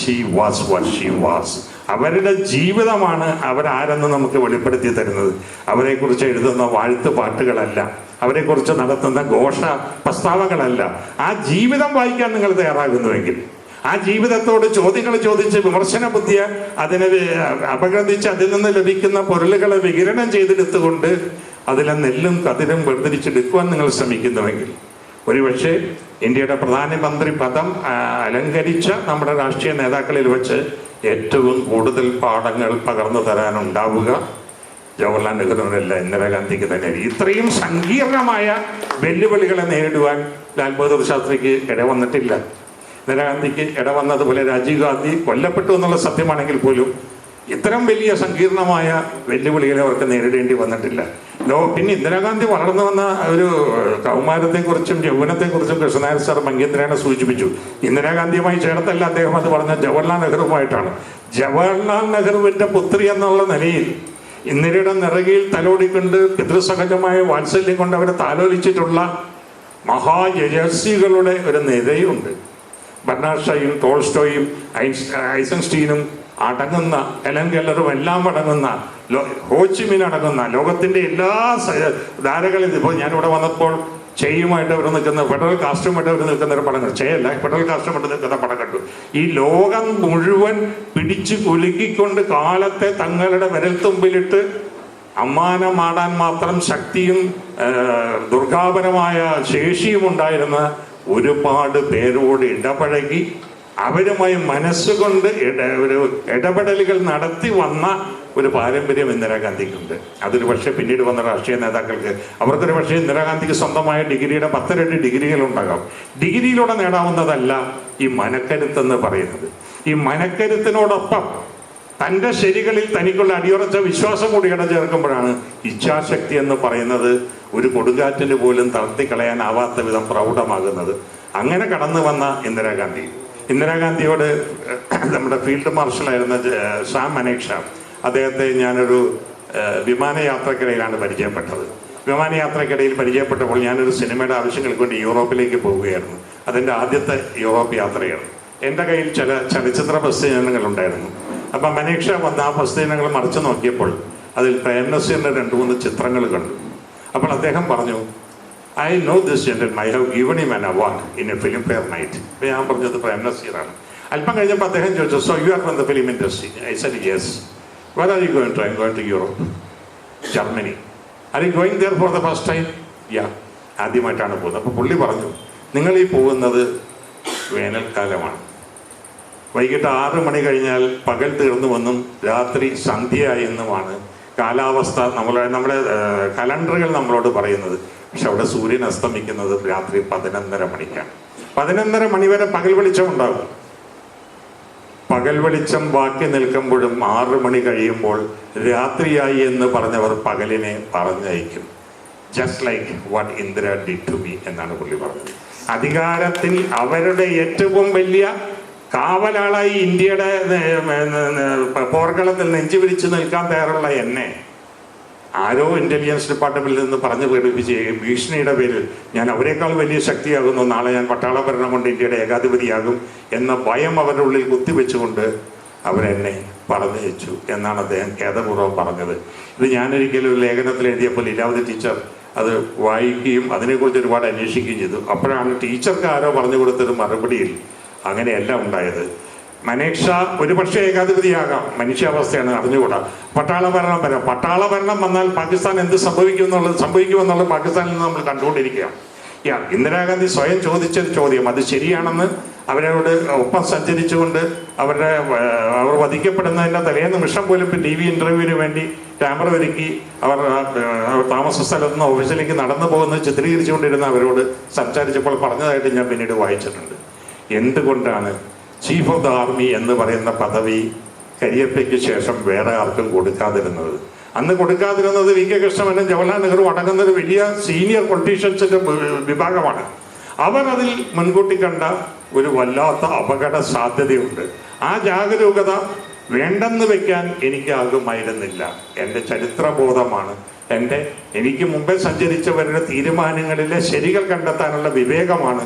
she was what she was. അവരുടെ ജീവിതമാണ് അവരാരെന്ന് നമുക്ക് വെളിപ്പെടുത്തി തരുന്നത്. അവരെക്കുറിച്ച് എഴുതുന്ന വാഴ്ത്ത് പാട്ടുകളല്ല, അവരെക്കുറിച്ച് നടത്തുന്ന ഘോഷ പ്രസ്താവങ്ങളല്ല. ആ ജീവിതം വായിക്കാൻ നിങ്ങൾ തയ്യാറാകുന്നുവെങ്കിൽ, ആ ജീവിതത്തോട് ചോദ്യങ്ങൾ ചോദിച്ച് വിമർശന ബുദ്ധിയെ അതിനെ അപഗ്രഥിച്ച് അതിൽ നിന്ന് ലഭിക്കുന്ന പൊരുളുകളെ വികിരണം ചെയ്തെടുത്തുകൊണ്ട് അതിലെ നെല്ലും കതിരും വേർതിരിച്ചെടുക്കുവാൻ നിങ്ങൾ ശ്രമിക്കുന്നുവെങ്കിൽ, ഒരുപക്ഷെ ഇന്ത്യയുടെ പ്രധാനമന്ത്രി പദം അലങ്കരിച്ച നമ്മുടെ രാഷ്ട്രീയ നേതാക്കളിൽ വെച്ച് ഏറ്റവും കൂടുതൽ പാഠങ്ങൾ പകർന്നു തരാനുണ്ടാവുക ജവഹർലാൽ നെഹ്റുവിനല്ല, ഇന്ദിരാഗാന്ധിക്ക് തന്നെ. ഇത്രയും സങ്കീർണമായ വെല്ലുവിളികളെ നേരിടുവാൻ ലാൽ ബഹദൂർ ശാസ്ത്രിക്ക് ഇടവന്നിട്ടില്ല. ഇന്ദിരാഗാന്ധിക്ക് ഇടവന്നതുപോലെ രാജീവ് ഗാന്ധി കൊല്ലപ്പെട്ടു എന്നുള്ള സത്യമാണെങ്കിൽ പോലും ഇത്തരം വലിയ സങ്കീർണമായ വെല്ലുവിളികളെ അവർക്ക് നേരിടേണ്ടി വന്നിട്ടില്ല. പിന്നെ ഇന്ദിരാഗാന്ധി വളർന്നു വന്ന ഒരു കൗമാരത്തെക്കുറിച്ചും യൗവനത്തെക്കുറിച്ചും കൃഷ്ണനായർ സാർ ഭംഗിയന്ത്രേനെ സൂചിപ്പിച്ചു. ഇന്ദിരാഗാന്ധിയുമായി ചേർത്തല്ല അദ്ദേഹം അത് പറഞ്ഞ ജവഹർലാൽ നെഹ്റുവുമായിട്ടാണ്. ജവഹർലാൽ നെഹ്റുവിന്റെ പുത്രി എന്നുള്ള നിലയിൽ ഇന്ദിരയുടെ നിറകയിൽ തലോടിക്കൊണ്ട് പിതൃസഹജമായ വാത്സല്യം കൊണ്ട് അവരെ താലോലിച്ചിട്ടുള്ള മഹായശസ്വികളുടെ ഒരു നിരയുണ്ട്. ബർണാഷയും ടോൾസ്റ്റോയും ഐസൻസ്റ്റീനും അടങ്ങുന്ന, എലൻ കെല്ലറും എല്ലാം അടങ്ങുന്ന, ഹോച്ചിമിൻ അടങ്ങുന്ന ലോകത്തിന്റെ എല്ലാ ധാരകളിൽ. ഇപ്പോൾ ഞാനിവിടെ വന്നപ്പോൾ ചെയ്യുമായിട്ട് അവർ നിൽക്കുന്ന, ഫെഡറൽ കാസ്റ്റുമായിട്ട് അവർ നിൽക്കുന്ന ഒരു പടം കണ്ടു. ചെയ്യല്ല, ഫെഡറൽ കാസ്റ്റുമായിട്ട് നിൽക്കുന്ന പടം കണ്ടു. ഈ ലോകം മുഴുവൻ പിടിച്ചു കുലുക്കിക്കൊണ്ട് കാലത്തെ തങ്ങളുടെ വിരൽത്തുമ്പിലിട്ട് അമ്മാനമാടാൻ മാത്രം ശക്തിയും ദുർഗാപരമായ ശേഷിയും ഉണ്ടായിരുന്ന ഒരുപാട് പേരോട് ഇടപഴകി അവരുമായി മനസ്സുകൊണ്ട് ഒരു ഇടപെടലുകൾ നടത്തി വന്ന ഒരു പാരമ്പര്യം ഇന്ദിരാഗാന്ധിക്കുണ്ട്. അതൊരു പക്ഷേ പിന്നീട് വന്ന രാഷ്ട്രീയ നേതാക്കൾക്ക് അവർക്കൊരു പക്ഷേ ഇന്ദിരാഗാന്ധിക്ക് സ്വന്തമായ ഡിഗ്രിയുടെ 10-2 ഡിഗ്രികളുണ്ടാകാം. ഡിഗ്രിയിലൂടെ നേടാവുന്നതല്ല ഈ മനക്കരുത്തെന്ന് പറയുന്നത്. ഈ മനക്കരുത്തിനോടൊപ്പം തൻ്റെ ശരികളിൽ തനിക്കുള്ള അടിയുറച്ച വിശ്വാസം കൂടി ചേർക്കുമ്പോഴാണ് ഇച്ഛാശക്തി എന്ന് പറയുന്നത് ഒരു കൊടുങ്കാറ്റിന് പോലും തളർത്തിക്കളയാനാവാത്ത വിധം പ്രൗഢമാകുന്നത്. അങ്ങനെ കടന്നു വന്ന ഇന്ദിരാഗാന്ധിയോട് നമ്മുടെ ഫീൽഡ് മാർഷലായിരുന്ന ഷാം മനേക്ഷ, അദ്ദേഹത്തെ ഞാനൊരു വിമാനയാത്രക്കിടയിലാണ് പരിചയപ്പെട്ടത്. വിമാനയാത്രക്കിടയിൽ പരിചയപ്പെട്ടപ്പോൾ ഞാനൊരു സിനിമയുടെ ആവശ്യങ്ങൾക്ക് വേണ്ടി യൂറോപ്പിലേക്ക് പോവുകയായിരുന്നു. അതെൻ്റെ ആദ്യത്തെ യൂറോപ്പ് യാത്രയാണ്. എൻ്റെ കയ്യിൽ ചില ചലച്ചിത്ര പ്രസിദ്ധീകരണങ്ങളുണ്ടായിരുന്നു. അപ്പം മനീക്ഷ വന്ന് ആ പ്രസിദ്ധീകരണങ്ങൾ മറിച്ച് നോക്കിയപ്പോൾ അതിൽ പ്രേംനസീറിൻ്റെ 2-3 ചിത്രങ്ങൾ കണ്ടു. അപ്പോൾ അദ്ദേഹം പറഞ്ഞു, I know this gentleman, I have given him an award in a Filmfare night. അപ്പോൾ ഞാൻ പറഞ്ഞത് പ്രേംനസീറാണ്. അല്പം കഴിഞ്ഞപ്പോൾ അദ്ദേഹം ചോദിച്ചു, so you are from the film industry? I said yes. Where are you going to? I am going to Europe, Germany. Are you going there for the first time? Yeah, ആദ്യമായിട്ടാണ് പോകുന്നത്. അപ്പോൾ പുള്ളി പറഞ്ഞു, നിങ്ങൾ ഈ പോകുന്നത് വേനൽക്കാലമാണ്. വൈകിട്ട് 6 മണി കഴിഞ്ഞാൽ പകൽ തീർന്നുവെന്നും രാത്രി സന്ധ്യയായി എന്നുമാണ് കാലാവസ്ഥ നമ്മുടെ കലണ്ടറുകൾ നമ്മളോട് പറയുന്നത്. പക്ഷെ അവിടെ സൂര്യൻ അസ്തമിക്കുന്നത് രാത്രി 11:30 മണിക്കാണ്. 11:30 മണി വരെ പകൽ വെളിച്ചം ഉണ്ടാകും. പകൽ വെളിച്ചം ബാക്കി നിൽക്കുമ്പോഴും 6 മണി കഴിയുമ്പോൾ രാത്രിയായി എന്ന് പറഞ്ഞവർ പകലിനെ പറഞ്ഞയക്കും. Just like what Indira did to me എന്നാണ് പുള്ളി പറഞ്ഞത്. അധികാരത്തിൽ അവരുടെ ഏറ്റവും വലിയ കാവലാളായി ഇന്ത്യയുടെ പോർക്കളത്തിൽ നെഞ്ചുപിരിച്ച് നിൽക്കാൻ തയ്യാറുള്ള എന്നെ ആരോ ഇന്റലിജൻസ് ഡിപ്പാർട്ട്മെന്റിൽ നിന്ന് പറഞ്ഞു പേടിപ്പിച്ച് ഭീഷണിയുടെ പേരിൽ ഞാൻ അവരെക്കാൾ വലിയ ശക്തിയാകുന്നു, നാളെ ഞാൻ പട്ടാള ഭരണം കൊണ്ട് ഇന്ത്യയുടെ ഏകാധിപതിയാകും എന്ന ഭയം അവരുടെ ഉള്ളിൽ കുത്തിവെച്ചുകൊണ്ട് അവരെന്നെ പറഞ്ഞയച്ചു എന്നാണ് അദ്ദേഹം ഖേദപൂർവ്വം പറഞ്ഞത്. ഇത് ഞാനൊരിക്കലും ഒരു ലേഖനത്തിൽ എഴുതിയപ്പോൾ ലീലാവതി ടീച്ചർ അത് വായിക്കുകയും അതിനെക്കുറിച്ച് ഒരുപാട് അന്വേഷിക്കുകയും ചെയ്തു. അപ്പോഴാണ് ടീച്ചർക്ക് ആരോ പറഞ്ഞു കൊടുത്തൊരു മറുപടിയിൽ അങ്ങനെയല്ല ഉണ്ടായത്. മനേക്ഷ ഒരുപക്ഷെ ഏകാധിപതിയാകാം, മനുഷ്യാവസ്ഥയാണ്, അറിഞ്ഞുകൂടാ. പട്ടാള ഭരണം വന്നാൽ പാകിസ്ഥാൻ എന്ത് സംഭവിക്കുമെന്നുള്ളത് പാകിസ്ഥാനിൽ നിന്ന് നമ്മൾ കണ്ടുകൊണ്ടിരിക്കുകയാണ്. ഇന്ദിരാഗാന്ധി സ്വയം ചോദിച്ചൊരു ചോദ്യം, അത് ശരിയാണെന്ന് അവരോട് ഒപ്പം സഞ്ചരിച്ചുകൊണ്ട് അവർ വധിക്കപ്പെടുന്നതിൻ്റെ തലേ നിമിഷം പോലും TV ഇൻ്റർവ്യൂവിന് വേണ്ടി ക്യാമറ ഒരുക്കി അവർ താമസ സ്ഥലത്ത് നിന്ന് ഓഫീസിലേക്ക് നടന്നു പോകുന്നത് ചിത്രീകരിച്ചുകൊണ്ടിരുന്ന അവരോട് സംസാരിച്ചപ്പോൾ പറഞ്ഞതായിട്ട് ഞാൻ പിന്നീട് വായിച്ചിട്ടുണ്ട്. എന്തുകൊണ്ടാണ് ചീഫ് ഓഫ് ദ ആർമി എന്ന് പറയുന്ന പദവി കരിയപ്പയ്ക്ക് ശേഷം വേറെ ആർക്കും കൊടുക്കാതിരുന്നത്? അന്ന് കൊടുക്കാതിരുന്നത് VK കൃഷ്ണമേനോൻ, ജവഹർലാൽ നെഹ്റു അടങ്ങുന്ന ഒരു വലിയ സീനിയർ പൊളിറ്റീഷ്യൻസിന്റെ വിഭാഗമാണ്. അവർ അതിൽ മുൻകൂട്ടി കണ്ട ഒരു വല്ലാത്ത അപകട സാധ്യതയുണ്ട്. ആ ജാഗരൂകത വേണ്ടെന്ന് വെക്കാൻ എനിക്കാകുമായിരുന്നില്ല. എൻ്റെ ചരിത്രബോധമാണ്, എനിക്ക് മുമ്പേ സഞ്ചരിച്ചവരുടെ തീരുമാനങ്ങളിലെ ശരികൾ കണ്ടെത്താനുള്ള വിവേകമാണ്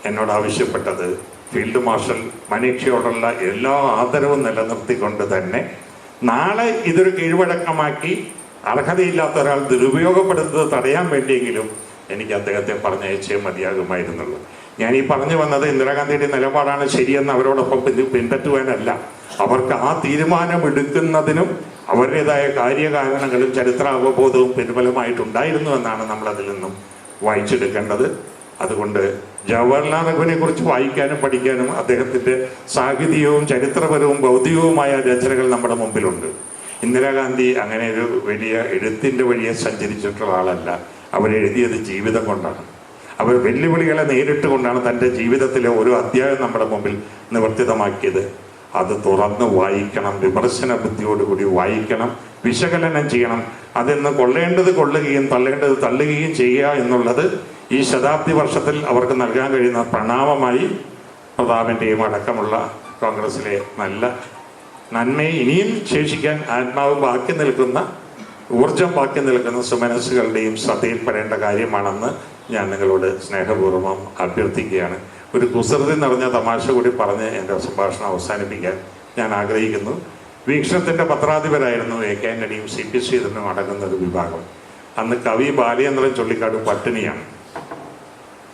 എന്നോട് ആവശ്യപ്പെട്ടത്. ഫീൽഡ് മാർഷൽ മനീക്ഷയോടുള്ള എല്ലാ ആദരവും നിലനിർത്തിക്കൊണ്ട് തന്നെ നാളെ ഇതൊരു കീഴ്വഴക്കമാക്കി അർഹതയില്ലാത്ത ഒരാൾ ദുരുപയോഗപ്പെടുത്തുന്നത് തടയാൻ വേണ്ടിയെങ്കിലും എനിക്ക് അദ്ദേഹത്തെ പറഞ്ഞയച്ചേ മതിയാകുമായിരുന്നുള്ളൂ. ഞാൻ ഈ പറഞ്ഞു വന്നത് ഇന്ദിരാഗാന്ധിയുടെ നിലപാടാണ് ശരിയെന്ന് അവരോടൊപ്പം പിൻപറ്റുവാനല്ല. അവർക്ക് ആ തീരുമാനമെടുക്കുന്നതിനും അവരുടേതായ കാര്യകാരണങ്ങളും ചരിത്ര അവബോധവും പിൻബലമായിട്ടുണ്ടായിരുന്നു എന്നാണ് നമ്മളതിൽ നിന്നും വായിച്ചെടുക്കേണ്ടത്. അതുകൊണ്ട് ജവഹർലാൽ നെഹ്റുവിനെ കുറിച്ച് വായിക്കാനും പഠിക്കാനും അദ്ദേഹത്തിൻ്റെ സാഹിത്യവും ചരിത്രപരവും ബൗദ്ധികവുമായ രചനകൾ നമ്മുടെ മുമ്പിലുണ്ട്. ഇന്ദിരാഗാന്ധി അങ്ങനെ ഒരു വലിയ എഴുത്തിൻ്റെ വഴിയെ സഞ്ചരിച്ചിട്ടുള്ള ആളല്ല. അവരെഴുതിയത് ജീവിതം കൊണ്ടാണ്. അവർ വെല്ലുവിളികളെ നേരിട്ട് കൊണ്ടാണ് തൻ്റെ ജീവിതത്തിലെ ഓരോ അധ്യായം നമ്മുടെ മുമ്പിൽ നിവർത്തിതമാക്കിയത്. അത് തുറന്ന് വായിക്കണം, വിമർശന ബുദ്ധിയോടുകൂടി വായിക്കണം, വിശകലനം ചെയ്യണം. അതിന്ന് കൊള്ളേണ്ടത് കൊള്ളുകയും തള്ളേണ്ടത് തള്ളുകയും ചെയ്യുക എന്നുള്ളത് ഈ ശതാബ്ദി വർഷത്തിൽ അവർക്ക് നൽകാൻ കഴിയുന്ന പ്രണാമമായി പ്രതാപൻ്റെയും അടക്കമുള്ള കോൺഗ്രസിലെ നല്ല നന്മയെ ഇനിയും ശേഷിക്കാൻ ആത്മാവ് ബാക്കി നിൽക്കുന്ന, ഊർജം ബാക്കി നിൽക്കുന്ന സുമനസ്സുകളുടെയും ശ്രദ്ധയിൽപ്പെടേണ്ട കാര്യമാണെന്ന് ഞാൻ നിങ്ങളോട് സ്നേഹപൂർവ്വം അഭ്യർത്ഥിക്കുകയാണ്. ഒരു കുസൃതി നിറഞ്ഞ തമാശ കൂടി പറഞ്ഞ് എൻ്റെ സംഭാഷണം അവസാനിപ്പിക്കാൻ ഞാൻ ആഗ്രഹിക്കുന്നു. വീക്ഷണത്തിൻ്റെ പത്രാധിപരായിരുന്നു AK ആന്റണിയും CP ശ്രീധരനും അടങ്ങുന്ന ഒരു വിഭാഗം. അന്ന് കവി ബാലചന്ദ്രൻ ചുള്ളിക്കാട് പട്ടിണിയാണ്.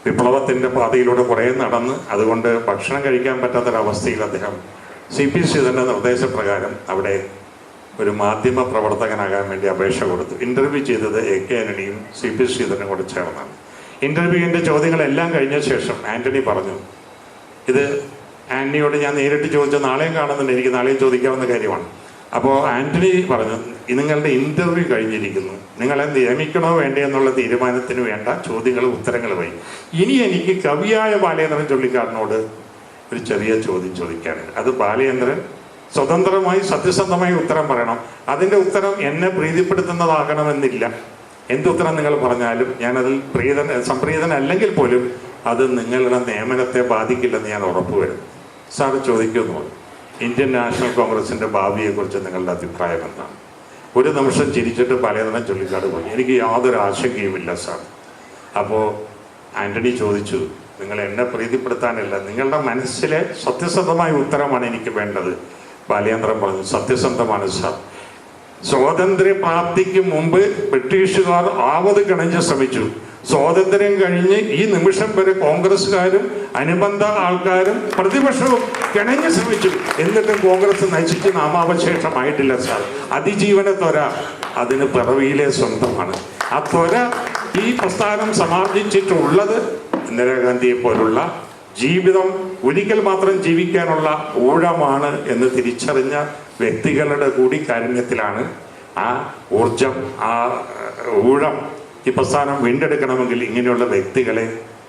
വിപ്ലവത്തിൻ്റെ പാതയിലൂടെ കുറേ നടന്ന് അതുകൊണ്ട് ഭക്ഷണം കഴിക്കാൻ പറ്റാത്തൊരവസ്ഥയിൽ അദ്ദേഹം CP ശ്രീധരൻ്റെ നിർദ്ദേശപ്രകാരം അവിടെ ഒരു മാധ്യമ പ്രവർത്തകനാകാൻ വേണ്ടി അപേക്ഷ കൊടുത്തു. ഇൻ്റർവ്യൂ ചെയ്തത് AK ആന്റണിയും CP ശ്രീധരനും കൂടെ ചേർന്നാണ്. ഇൻ്റർവ്യൂവിൻ്റെ ചോദ്യങ്ങളെല്ലാം കഴിഞ്ഞ ശേഷം ആന്റണി പറഞ്ഞു, ഇത് ആന്റണിയോട് ഞാൻ നേരിട്ട് ചോദിച്ച നാളെയും കാണുന്നുണ്ട്, എനിക്ക് നാളെയും ചോദിക്കാവുന്ന കാര്യമാണ്. അപ്പോൾ ആന്റണി പറഞ്ഞു, നിങ്ങളുടെ ഇൻ്റർവ്യൂ കഴിഞ്ഞിരിക്കുന്നു, നിങ്ങളെ നിയമിക്കണോ വേണ്ടേ എന്നുള്ള തീരുമാനത്തിന് വേണ്ട ചോദ്യങ്ങളും ഉത്തരങ്ങളുമായി. ഇനി എനിക്ക് കവിയായ ബാലേന്ദ്രൻ ചുള്ളിക്കാടിനോട് ഒരു ചെറിയ ചോദ്യം ചോദിക്കാനുണ്ട്. അത് ബാലേന്ദ്രൻ സ്വതന്ത്രമായി സത്യസന്ധമായി ഉത്തരം പറയണം. അതിൻ്റെ ഉത്തരം എന്നെ പ്രീതിപ്പെടുത്തുന്നതാകണമെന്നില്ല. എന്തുത്തരം നിങ്ങൾ പറഞ്ഞാലും ഞാനതിൽ സംപ്രീതനല്ലെങ്കിൽ പോലും അത് നിങ്ങളുടെ നിയമനത്തെ ബാധിക്കില്ലെന്ന് ഞാൻ ഉറപ്പുവരുന്നു. സാർ ചോദിക്കുന്നു, ഇന്ത്യൻ നാഷണൽ കോൺഗ്രസിൻ്റെ ഭാവിയെക്കുറിച്ച് നിങ്ങളുടെ അഭിപ്രായം എന്താണ്? ഒരു നിമിഷം ചിരിച്ചിട്ട് ബാലേന്ദ്രൻ ചുള്ളിക്കാട് പോയി, എനിക്ക് യാതൊരു ആശങ്കയുമില്ല സാർ. അപ്പോൾ ആന്റണി ചോദിച്ചു, നിങ്ങൾ എന്നെ പ്രീതിപ്പെടുത്താനല്ല, നിങ്ങളുടെ മനസ്സിലെ സത്യസന്ധമായ ഉത്തരമാണ് എനിക്ക് വേണ്ടത്. ബാലേന്ദ്രൻ പറഞ്ഞു, സത്യസന്ധമാണ് സാർ. സ്വാതന്ത്ര്യപ്രാപ്തിക്ക് മുമ്പ് ബ്രിട്ടീഷുകാർ ആവത് കിണഞ്ഞ് ശ്രമിച്ചു. സ്വാതന്ത്ര്യം കഴിഞ്ഞ് ഈ നിമിഷം വരെ കോൺഗ്രസ്സുകാരും അനുബന്ധ ആൾക്കാരും പ്രതിപക്ഷവും കിണഞ്ഞ് ശ്രമിച്ചു. എന്നിട്ടും കോൺഗ്രസ് നശിച്ച് നാമാവശേഷമായിട്ടില്ല സാർ. അതിജീവന ത്വര അതിന് പിറവിയിലെ സ്വന്തമാണ്. ആ ത്വര ഈ പ്രസ്ഥാനം സമാർജിച്ചിട്ടുള്ളത് ഇന്ദിരാഗാന്ധിയെ പോലുള്ള ജീവിതം ഒരിക്കൽ മാത്രം ജീവിക്കാനുള്ള ഊഴമാണ് എന്ന് തിരിച്ചറിഞ്ഞ വ്യക്തികളുടെ കൂടി കാരുണ്യത്തിലാണ്. ആ ഊർജം, ആ ഊഴം ഈ പ്രസ്ഥാനം വീണ്ടെടുക്കണമെങ്കിൽ ഇങ്ങനെയുള്ള വ്യക്തികളെ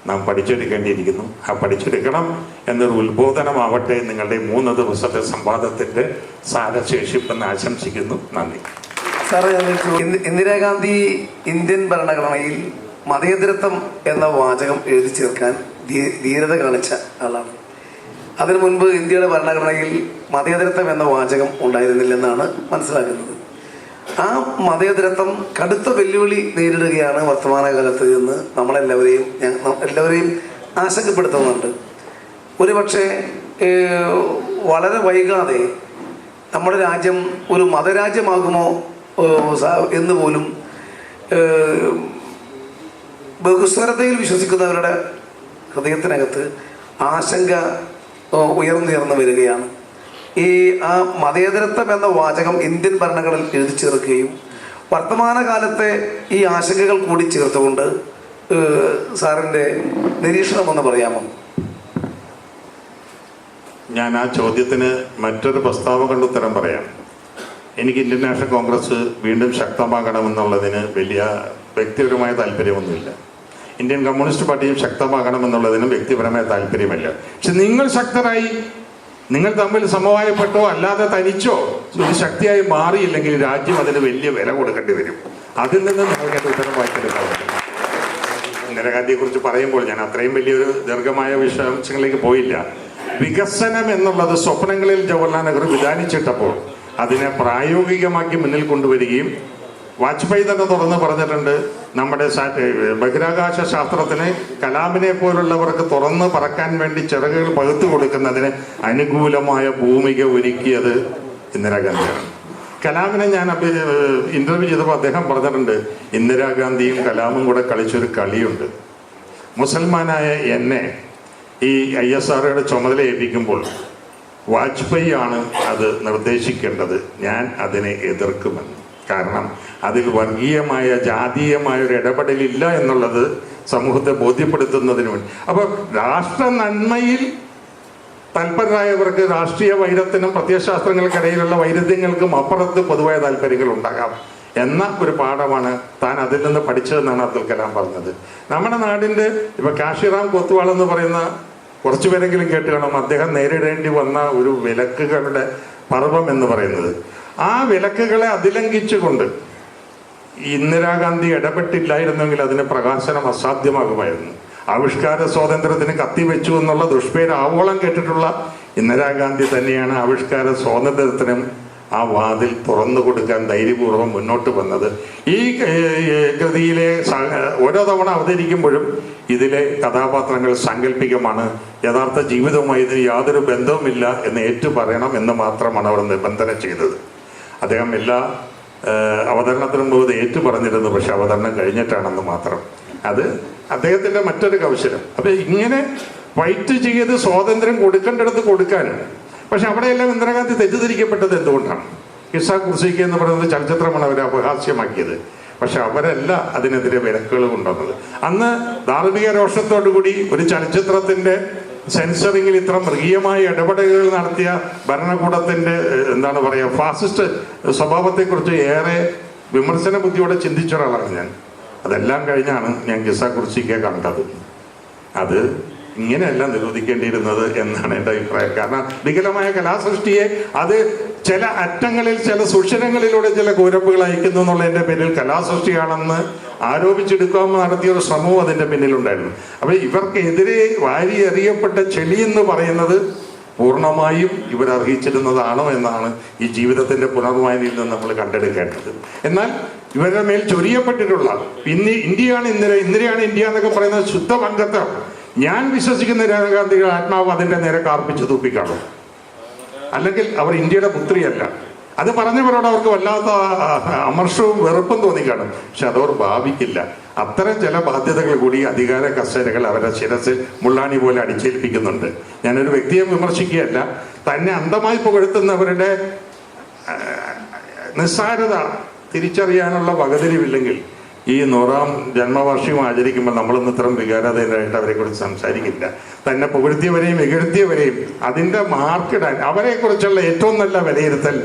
നാം പഠിച്ചെടുക്കേണ്ടിയിരിക്കുന്നു. ആ പഠിച്ചെടുക്കണം എന്നൊരു ഉത്ബോധനമാവട്ടെ നിങ്ങളുടെ 3 ദിവസത്തെ സംവാദത്തിൻ്റെ സാരശേഷിപ്പെന്ന് ആശംസിക്കുന്നു. നന്ദി. സാറേ, ഇന്ദിരാഗാന്ധി ഇന്ത്യൻ ഭരണഘടനയിൽ മതേതരത്വം എന്ന വാചകം എഴുതി ചേർക്കാൻ ധീരത കാണിച്ച ആളാണ്. അതിനു മുൻപ് ഇന്ത്യയുടെ ഭരണഘടനയിൽ മതേതരത്വം എന്ന വാചകം ഉണ്ടായിരുന്നില്ലെന്നാണ് മനസ്സിലാക്കുന്നത്. ആ മതേതരത്വം കടുത്ത വെല്ലുവിളി നേരിടുകയാണ് വർത്തമാനകാലത്ത് എന്ന് എല്ലാവരെയും ആശങ്കപ്പെടുത്തുന്നുണ്ട്. ഒരുപക്ഷെ വളരെ വൈകാതെ നമ്മുടെ രാജ്യം ഒരു മതരാജ്യമാകുമോ എന്ന് പോലും ബഹുസ്വരതയിൽ വിശ്വസിക്കുന്നവരുടെ ഹൃദയത്തിനകത്ത് ആശങ്ക ഉയർന്നുയർന്നു വരികയാണ്. ആ മതേതരത്വം എന്ന വാചകം ഇന്ത്യൻ ഭരണഘടനയിൽ എഴുതി ചേർക്കുകയും വർത്തമാനകാലത്തെ ഈ ആശങ്കകൾ കൂടി ചേർത്തുകൊണ്ട് സാറിൻ്റെ നിരീക്ഷണം ഒന്ന് പറയാമോ? ഞാൻ ആ ചോദ്യത്തിന് മറ്റൊരു പ്രസ്താവന കൊണ്ട് ഉത്തരം പറയാം. എനിക്ക് ഇന്ത്യൻ നാഷണൽ കോൺഗ്രസ് വീണ്ടും ശക്തമാകണമെന്നുള്ളതിന് വലിയ വ്യക്തിപരമായ താല്പര്യമൊന്നുമില്ല. ഇന്ത്യൻ കമ്മ്യൂണിസ്റ്റ് പാർട്ടിയും ശക്തമാകണമെന്നുള്ളതിനും വ്യക്തിപരമായ താല്പര്യമില്ല. പക്ഷെ നിങ്ങൾ ശക്തരായി, നിങ്ങൾ തമ്മിൽ സമവായപ്പെട്ടോ അല്ലാതെ തനിച്ചോ ഒരു ശക്തിയായി മാറിയില്ലെങ്കിൽ രാജ്യം അതിന് വലിയ വില കൊടുക്കേണ്ടി വരും. അതിൽ നിന്ന് നിങ്ങൾക്ക് ഉത്തരം വായിച്ചെടുക്കാൻ പറ്റും. ഇന്ദിരാഗാന്ധിയെക്കുറിച്ച് പറയുമ്പോൾ ഞാൻ അത്രയും വലിയൊരു ദീർഘമായ വിശദാംശങ്ങളിലേക്ക് പോയില്ല. വികസനം എന്നുള്ളത് സ്വപ്നങ്ങളിൽ ജവഹർലാൽ നെഹ്റു വിധാനിച്ചിട്ടപ്പോൾ അതിനെ പ്രായോഗികമാക്കി മുന്നിൽ കൊണ്ടുവരികയും വാജ്പേയി തന്നെ തുറന്ന് പറഞ്ഞിട്ടുണ്ട്, നമ്മുടെ ബഹിരാകാശ ശാസ്ത്രത്തിന് കലാമിനെ പോലുള്ളവർക്ക് തുറന്ന് പറക്കാൻ വേണ്ടി ചിറകുകൾ പകുത്തു കൊടുക്കുന്നതിന് അനുകൂലമായ ഭൂമിക ഒരുക്കിയത് ഇന്ദിരാഗാന്ധിയാണ്. കലാമിനെ ഞാൻ ഇന്റർവ്യൂ ചെയ്തപ്പോൾ അദ്ദേഹം പറഞ്ഞിട്ടുണ്ട്, ഇന്ദിരാഗാന്ധിയും കലാമും കൂടെ കളിച്ചൊരു കളിയുണ്ട്. മുസൽമാനായ എന്നെ ഈ ISROയുടെ ചുമതല ഏൽപ്പിക്കുമ്പോൾ വാജ്പേയി ആണ് അത് നിർദ്ദേശിക്കേണ്ടത്, ഞാൻ അതിനെ എതിർക്കുമെന്ന്. കാരണം അതിൽ വർഗീയമായ ജാതീയമായ ഒരു ഇടപെടലില്ല എന്നുള്ളത് സമൂഹത്തെ ബോധ്യപ്പെടുത്തുന്നതിന് വേണ്ടി. അപ്പോൾ രാഷ്ട്ര നന്മയിൽ തൽപരരായവർക്ക് രാഷ്ട്രീയ വൈരത്തിനും പ്രത്യയശാസ്ത്രങ്ങൾക്കിടയിലുള്ള വൈരുദ്ധ്യങ്ങൾക്കും അപ്പുറത്ത് പൊതുവായ താല്പര്യങ്ങൾ ഉണ്ടാകാം എന്ന ഒരു പാഠമാണ് താൻ അതിൽ നിന്ന് പഠിച്ചതെന്നാണ് അബ്ദുൽ കലാം പറഞ്ഞത്. നമ്മുടെ നാടിൻ്റെ ഇപ്പം കാശിറാം കൊത്തുവാൾ എന്ന് പറയുന്ന കുറച്ചു പേരെങ്കിലും കേട്ട് കാണും. അദ്ദേഹം നേരിടേണ്ടി വന്ന ഒരു വിലക്കുകളുടെ പർവം എന്ന് പറയുന്നത്, ആ വിലക്കുകളെ അതിലംഘിച്ചുകൊണ്ട് ഇന്ദിരാഗാന്ധി ഇടപെട്ടില്ലായിരുന്നെങ്കിൽ അതിന് പ്രകാശനം അസാധ്യമാകുമായിരുന്നു. ആവിഷ്കാര സ്വാതന്ത്ര്യത്തിന് കത്തിവെച്ചു എന്നുള്ള ദുഷ്പേര് ആവോളം കേട്ടിട്ടുള്ള ഇന്ദിരാഗാന്ധി തന്നെയാണ് ആവിഷ്കാര സ്വാതന്ത്ര്യത്തിനും ആ വാതിൽ തുറന്നു കൊടുക്കാൻ ധൈര്യപൂർവ്വം മുന്നോട്ട് വന്നത്. ഈ കൃതിയിലെ ഓരോ തവണ അവതരിക്കുമ്പോഴും ഇതിലെ കഥാപാത്രങ്ങൾ സാങ്കല്പികമാണ്, യഥാർത്ഥ ജീവിതവുമായി ഇതിന് യാതൊരു ബന്ധവുമില്ല എന്ന് ഏറ്റുപറയണം എന്ന് മാത്രമാണ് അവർ നിബന്ധന ചെയ്തത്. അദ്ദേഹം എല്ലാ അവതരണത്തിനും മുമ്പ് ഏറ്റു പറഞ്ഞിരുന്നു, പക്ഷെ അവതരണം കഴിഞ്ഞിട്ടാണെന്ന് മാത്രം. അത് അദ്ദേഹത്തിൻ്റെ മറ്റൊരു കൗശലം. അപ്പം ഇങ്ങനെ ഫൈറ്റ് ചെയ്ത് സ്വാതന്ത്ര്യം കൊടുക്കേണ്ടടുത്ത് കൊടുക്കാനും, പക്ഷെ അവിടെയെല്ലാം ഇന്ദിരാഗാന്ധി തെറ്റിദ്ധരിക്കപ്പെട്ടത് എന്തുകൊണ്ടാണ്? കിസ്സ കുർസിക്ക് എന്ന് പറയുന്നത് ചലച്ചിത്രമാണ് അവരെ അപഹാസ്യമാക്കിയത്. പക്ഷെ അവരല്ല അതിനെതിരെ വിലക്കുകൾ കൊണ്ടുവന്നത്. അന്ന് ധാർമ്മിക രോഷത്തോടു കൂടി ഒരു ചലച്ചിത്രത്തിൻ്റെ സെൻസറിങ്ങിൽ ഇത്ര മൃഗീയമായ ഇടപെടലുകൾ നടത്തിയ ഭരണകൂടത്തിൻ്റെ എന്താണ് പറയുക ഫാസിസ്റ്റ് സ്വഭാവത്തെക്കുറിച്ച് ഏറെ വിമർശന ബുദ്ധിയോടെ ചിന്തിച്ച ഒരാളാണ് ഞാൻ. അതെല്ലാം കഴിഞ്ഞാണ് ഞാൻ ഗിസ കുർച്ചിക്കെ കണ്ടത്. അത് ഇങ്ങനെയല്ല നിരോധിക്കേണ്ടിയിരുന്നത് എന്നാണ് എൻ്റെ അഭിപ്രായം. കാരണം വികലമായ കലാസൃഷ്ടിയെ അത് ചില അറ്റങ്ങളിൽ ചില സുഷിരങ്ങളിലൂടെ ചില കൂരപ്പുകൾ അയക്കുന്നു എന്നുള്ളതിൻ്റെ പേരിൽ കലാസൃഷ്ടിയാണെന്ന് ആരോപിച്ചെടുക്കാമെന്ന് നടത്തിയൊരു ശ്രമവും അതിൻ്റെ പിന്നിലുണ്ടായിരുന്നു. അപ്പോൾ ഇവർക്കെതിരെ വാരി എറിയപ്പെട്ട ചെളി എന്ന് പറയുന്നത് പൂർണ്ണമായും ഇവരർഹിച്ചിരുന്നതാണോ എന്നാണ് ഈ ജീവിതത്തിൻ്റെ പുനർവായനയിൽ നിന്ന് നമ്മൾ കണ്ടെടുക്കേണ്ടത്. എന്നാൽ ഇവരുടെ മേൽ ചൊരിയപ്പെട്ടിട്ടുള്ള ഇന്ത്യയാണ് ഇന്ത്യയാണ് ഇന്ത്യ എന്നൊക്കെ പറയുന്ന ശുദ്ധ വൻകത്തം ഞാൻ വിശ്വസിക്കുന്ന ഇന്ദിരാഗാന്ധിയുടെ ആത്മാവ് അതിൻ്റെ നേരെ കാർപ്പിച്ച് തൂപ്പിക്കാണും. അല്ലെങ്കിൽ അവർ ഇന്ത്യയുടെ പുത്രിയല്ല. അത് പറഞ്ഞവരോട് അവർക്ക് വല്ലാത്ത അമർഷവും വെറുപ്പും തോന്നിക്കാണും. പക്ഷെ അതവർ ഭാവിക്കില്ല. അത്തരം ചില ബാധ്യതകൾ കൂടി അധികാര കസേരകൾ അവരുടെ ശിരസിൽ മുള്ളാണി പോലെ അടിച്ചേൽപ്പിക്കുന്നുണ്ട്. ഞാനൊരു വ്യക്തിയെ വിമർശിക്കുകയല്ല, തന്നെ അന്ധമായി പുകഴ്ത്തുന്നവരുടെ നിസ്സാരത തിരിച്ചറിയാനുള്ള വകതിരിവില്ലെങ്കിൽ ഈ 100ാം ജന്മവാർഷികം ആചരിക്കുമ്പോൾ നമ്മളൊന്നും ഇത്തരം വികാരതയിലായിട്ട് അവരെക്കുറിച്ച് സംസാരിക്കില്ല. തന്നെ പുകഴ്ത്തിയവരെയും ഇകഴ്ത്തിയവരെയും അതിൻ്റെ മാർക്കിടാൻ അവരെക്കുറിച്ചുള്ള ഏറ്റവും നല്ല വിലയിരുത്തൽ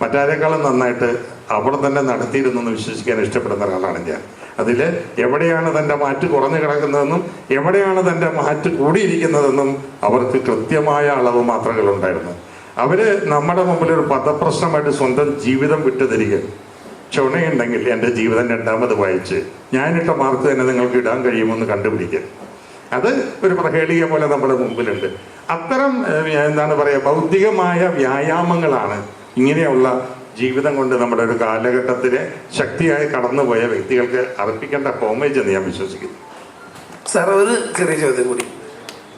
മറ്റാരേക്കാളും നന്നായിട്ട് അവിടെ തന്നെ നടത്തിയിരുന്നു എന്ന് വിശ്വസിക്കാൻ ഇഷ്ടപ്പെടുന്ന ഒരാളാണ് ഞാൻ. അതിൽ എവിടെയാണ് തൻ്റെ മാറ്റ് കുറഞ്ഞു കിടക്കുന്നതെന്നും എവിടെയാണ് തൻ്റെ മാറ്റ് കൂടിയിരിക്കുന്നതെന്നും അവർക്ക് കൃത്യമായ അളവ് മാത്രകളുണ്ടായിരുന്നു. അവർ നമ്മുടെ മുമ്പിൽ ഒരു പദപ്രശ്നമായിട്ട് സ്വന്തം ജീവിതം വിട്ടുതരിക. ചുണയുണ്ടെങ്കിൽ എൻ്റെ ജീവിതം രണ്ടാമത് വായിച്ച് ഞാനിട്ട മാർക്ക് തന്നെ നിങ്ങൾക്ക് ഇടാൻ കഴിയുമെന്ന് കണ്ടുപിടിക്കുക. അത് ഒരു പ്രഹേളിക പോലെ നമ്മുടെ മുമ്പിലുണ്ട്. അത്തരം എന്താണ് പറയുക ഭൗതികമായ വ്യായാമങ്ങളാണ് ഇങ്ങനെയുള്ള ജീവിതം കൊണ്ട് നമ്മുടെ ഒരു കാലഘട്ടത്തിലെ ശക്തിയായി കടന്നുപോയ വ്യക്തികൾക്ക് അർപ്പിക്കേണ്ട ഹോമേജ് എന്ന് ഞാൻ വിശ്വസിക്കുന്നു. സാർ, ഒരു ചെറിയ ചോദ്യം കൂടി.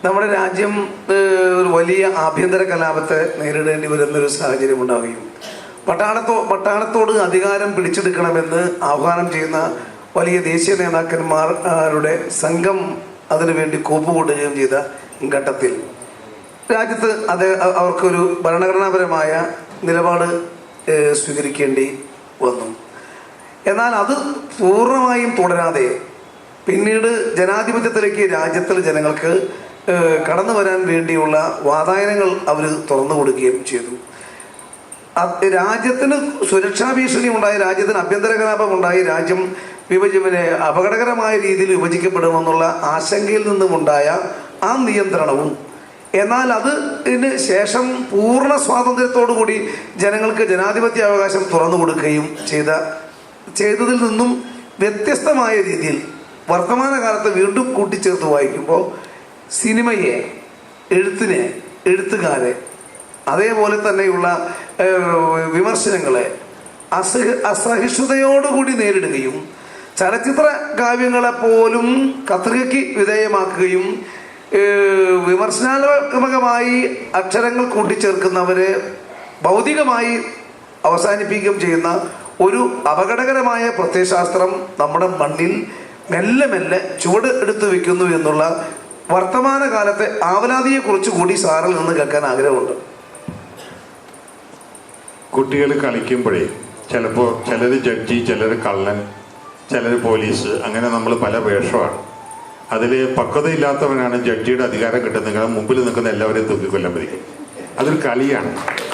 നമ്മുടെ രാജ്യം ഒരു വലിയ ആഭ്യന്തര കലാപത്തെ നേരിടേണ്ടി വരുന്നൊരു സാഹചര്യം ഉണ്ടാവുകയും പട്ടാളത്തോട് അധികാരം പിടിച്ചെടുക്കണമെന്ന് ആഹ്വാനം ചെയ്യുന്ന വലിയ ദേശീയ നേതാക്കന്മാരുടെ സംഘം അതിനുവേണ്ടി കൂപ്പുകൂട്ടുകയും ചെയ്ത ഘട്ടത്തിൽ രാജ്യത്ത് അവർക്കൊരു ഭരണഘടനാപരമായ നിലപാട് സ്വീകരിക്കേണ്ടി വന്നു. എന്നാൽ അത് പൂർണ്ണമായും തുടരാതെ പിന്നീട് ജനാധിപത്യത്തിലേക്ക് രാജ്യത്തിലെ ജനങ്ങൾക്ക് കടന്നു വരാൻ വേണ്ടിയുള്ള വാതായനങ്ങൾ അവർ തുറന്നു കൊടുക്കുകയും ചെയ്തു. രാജ്യത്തിന് സുരക്ഷാ ഭീഷണി ഉണ്ടായി, രാജ്യത്തിന് ആഭ്യന്തര കലാപം ഉണ്ടായി, രാജ്യം അപകടകരമായ രീതിയിൽ വിഭജിക്കപ്പെടുമെന്നുള്ള ആശങ്കയിൽ നിന്നുമുണ്ടായ ആ നിയന്ത്രണവും, എന്നാൽ അതിന് ശേഷം പൂർണ്ണ സ്വാതന്ത്ര്യത്തോടു കൂടി ജനങ്ങൾക്ക് ജനാധിപത്യ അവകാശം തുറന്നു കൊടുക്കുകയും ചെയ്തതിൽ നിന്നും വ്യത്യസ്തമായ രീതിയിൽ വർത്തമാനകാലത്ത് വീണ്ടും കൂട്ടിച്ചേർത്ത് വായിക്കുമ്പോൾ സിനിമയെ, എഴുത്തിനെ, എഴുത്തുകാരെ, അതേപോലെ തന്നെയുള്ള വിമർശനങ്ങളെ അസഹിഷ്ണുതയോടുകൂടി നേരിടുകയും ചലച്ചിത്ര കാവ്യങ്ങളെപ്പോലും കത്രികയ്ക്ക് വിധേയമാക്കുകയും വിമർശനാത്മകമായി അക്ഷരങ്ങൾ കൂട്ടിച്ചേർക്കുന്നവരെ ഭൗതികമായി അവസാനിപ്പിക്കുകയും ചെയ്യുന്ന ഒരു അപകടകരമായ പ്രത്യയശാസ്ത്രം നമ്മുടെ മണ്ണിൽ മെല്ലെ മെല്ലെ ചുവട് എടുത്തു വെക്കുന്നു എന്നുള്ള വർത്തമാനകാലത്തെ ആവലാതിയെക്കുറിച്ച് കൂടി സാറിൽ നിന്ന് കേൾക്കാൻ ആഗ്രഹമുണ്ട്. കുട്ടികൾ കളിക്കുമ്പോഴേ ചിലപ്പോൾ ചിലർ ജഡ്ജി, ചിലർ കള്ളൻ, ചിലർ പോലീസ്, അങ്ങനെ നമ്മൾ പല വേഷമാണ്. അതിൽ പക്വതയില്ലാത്തവനാണ് ജഡ്ജിയുടെ അധികാരം കിട്ടുന്നത്. മുമ്പിൽ നിൽക്കുന്ന എല്ലാവരെയും തൂക്കിക്കൊല്ലാൻ പറ്റും. അതൊരു കളിയാണ്.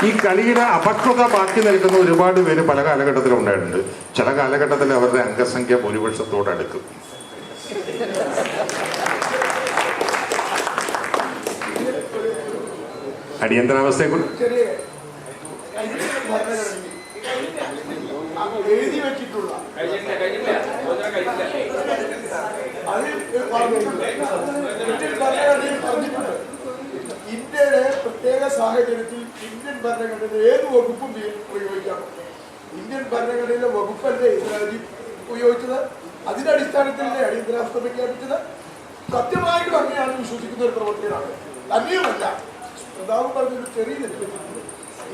ഈ കളിയുടെ അപക്വത ബാക്കി നിൽക്കുന്ന ഒരുപാട് പേര് പല കാലഘട്ടത്തിലും ഉണ്ടായിട്ടുണ്ട്. ചില കാലഘട്ടത്തിൽ അവരുടെ അംഗസംഖ്യ ഭൂരിപക്ഷത്തോടടുക്കും. അടിയന്തരാവസ്ഥയെക്കുറിച്ച് എഴുതി വെച്ചിട്ടുള്ള ഇന്ത്യയുടെ പ്രത്യേക സാഹചര്യത്തിൽ ഇന്ത്യൻ ഭരണഘടനയുടെ ഏത് വകുപ്പും ഉപയോഗിക്കാൻ പറ്റും. ഇന്ത്യൻ ഭരണഘടനയിലെ വകുപ്പല്ലേ രാജ്യം ഉപയോഗിച്ചത്. അതിന്റെ അടിസ്ഥാനത്തിലല്ലേ അടിയന്തരാവസ്ഥ പ്രഖ്യാപിച്ചത്. സത്യമായിട്ടും അങ്ങനെയാണ് വിശ്വസിക്കുന്ന ഒരു പ്രവർത്തകനാണ്. തന്നെയുമല്ല, പ്രതാപം പറഞ്ഞൊരു ചെറിയ തെറ്റിട്ടുണ്ട്.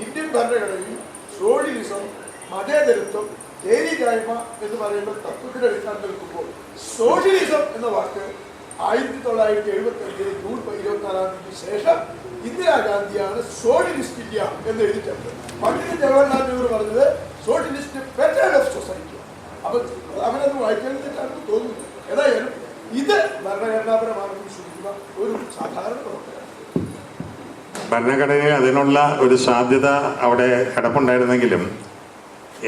ഇന്ത്യൻ ഭരണഘടനയിൽ സോഷ്യലിസം, മതേതരത്വം, ചേരിചായ്മ എന്ന് പറയുന്ന തത്വത്തിന്റെ അടിസ്ഥാനത്തിൽ നിൽക്കുമ്പോൾ സോഷ്യലിസം എന്ന വാക്ക് 1975 ജൂൺ 24 ശേഷം ഇന്ദിരാഗാന്ധിയാണ് സോഷ്യലിസ്റ്റ് ഇന്ത്യ എന്ന് എഴുതിച്ചത്. പണ്ഡിറ്റ് ജവഹർലാൽ നെഹ്റു പറഞ്ഞത് സോഷ്യലിസ്റ്റ് ബെറ്റർ ഓഫ് സൊസൈറ്റി. അപ്പൊ അവനത് വായിക്കാനാണെന്ന് തോന്നുന്നു. ഏതായാലും ഇത് ഭരണഘടനാപരമാണെന്ന് വിശ്വസിക്കുന്ന ഒരു സാധാരണ പ്രവർത്തകരാണ്. ഭരണഘടനയിൽ അതിനുള്ള ഒരു സാധ്യത അവിടെ കിടപ്പുണ്ടായിരുന്നെങ്കിലും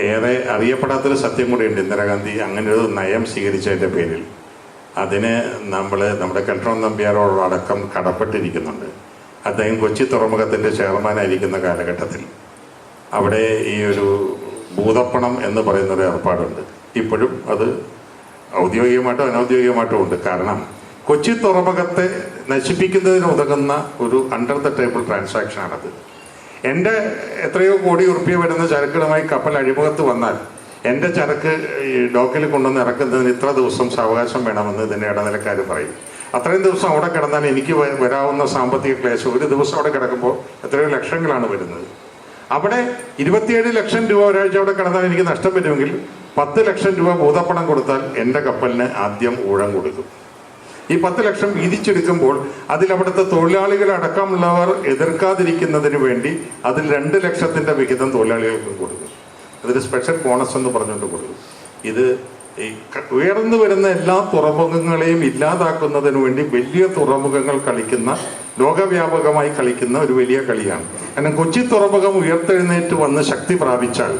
ഏറെ അറിയപ്പെടാത്തൊരു സത്യം കൂടിയുണ്ട്. ഇന്ദിരാഗാന്ധി അങ്ങനെ ഒരു നയം സ്വീകരിച്ചതിൻ്റെ പേരിൽ അതിന് നമ്മുടെ കെൽട്രോൺ നമ്പ്യാരോടക്കം കടപ്പെട്ടിരിക്കുന്നുണ്ട്. അദ്ദേഹം കൊച്ചി തുറമുഖത്തിൻ്റെ ചെയർമാനായിരിക്കുന്ന കാലഘട്ടത്തിൽ അവിടെ ഈ ഒരു ഭൂതപ്പണം എന്ന് പറയുന്നൊരു ഏർപ്പാടുണ്ട്. ഇപ്പോഴും അത് ഔദ്യോഗികമായിട്ടോ അനൗദ്യോഗികമായിട്ടോ ഉണ്ട്. കാരണം കൊച്ചി തുറമുഖത്തെ നശിപ്പിക്കുന്നതിന് ഉതകുന്ന ഒരു അണ്ടർ ദ ടേബിൾ ട്രാൻസാക്ഷനാണത്. എൻ്റെ എത്രയോ കോടി ഉറുപ്പിക വരുന്ന ചരക്കുകളുമായി കപ്പൽ അഴിമുഖത്ത് വന്നാൽ എൻ്റെ ചരക്ക് ഈ ഡോക്കിൽ കൊണ്ടുവന്ന് ഇറക്കുന്നതിന് ഇത്ര ദിവസം സാവകാശം വേണമെന്ന് ഇതിൻ്റെ ഇടനിലക്കാർ പറയും. അത്രയും ദിവസം അവിടെ കിടന്നാൽ എനിക്ക് വരാവുന്ന സാമ്പത്തിക ക്ലേശം, ഒരു ദിവസം അവിടെ കിടക്കുമ്പോൾ എത്രയോ ലക്ഷങ്ങളാണ് വരുന്നത്. അവിടെ 27 ലക്ഷം രൂപ ഒരാഴ്ച അവിടെ കിടന്നാൽ എനിക്ക് നഷ്ടം വരുമെങ്കിൽ 10 ലക്ഷം രൂപ ഭൂതപ്പണം കൊടുത്താൽ എൻ്റെ കപ്പലിന് ആദ്യം ഊഴം കൊടുക്കും. ഈ 10 ലക്ഷം വീതിച്ചെടുക്കുമ്പോൾ അതിലവിടുത്തെ തൊഴിലാളികളടക്കമുള്ളവർ എതിർക്കാതിരിക്കുന്നതിന് വേണ്ടി അതിൽ 2 ലക്ഷത്തിൻ്റെ വിഹിതം തൊഴിലാളികൾക്കും കൊടുക്കും. അതൊരു സ്പെഷ്യൽ ബോണസ് എന്ന് പറഞ്ഞുകൊണ്ട് കൊടുക്കും. ഇത് ഈ ഉയർന്നു വരുന്ന എല്ലാ തുറമുഖങ്ങളെയും ഇല്ലാതാക്കുന്നതിന് വേണ്ടി വലിയ തുറമുഖങ്ങൾ കളിക്കുന്ന, ലോകവ്യാപകമായി കളിക്കുന്ന ഒരു വലിയ കളിയാണ്. കാരണം കൊച്ചി തുറമുഖം ഉയർത്തെഴുന്നേറ്റ് വന്ന് ശക്തി പ്രാപിച്ചാൽ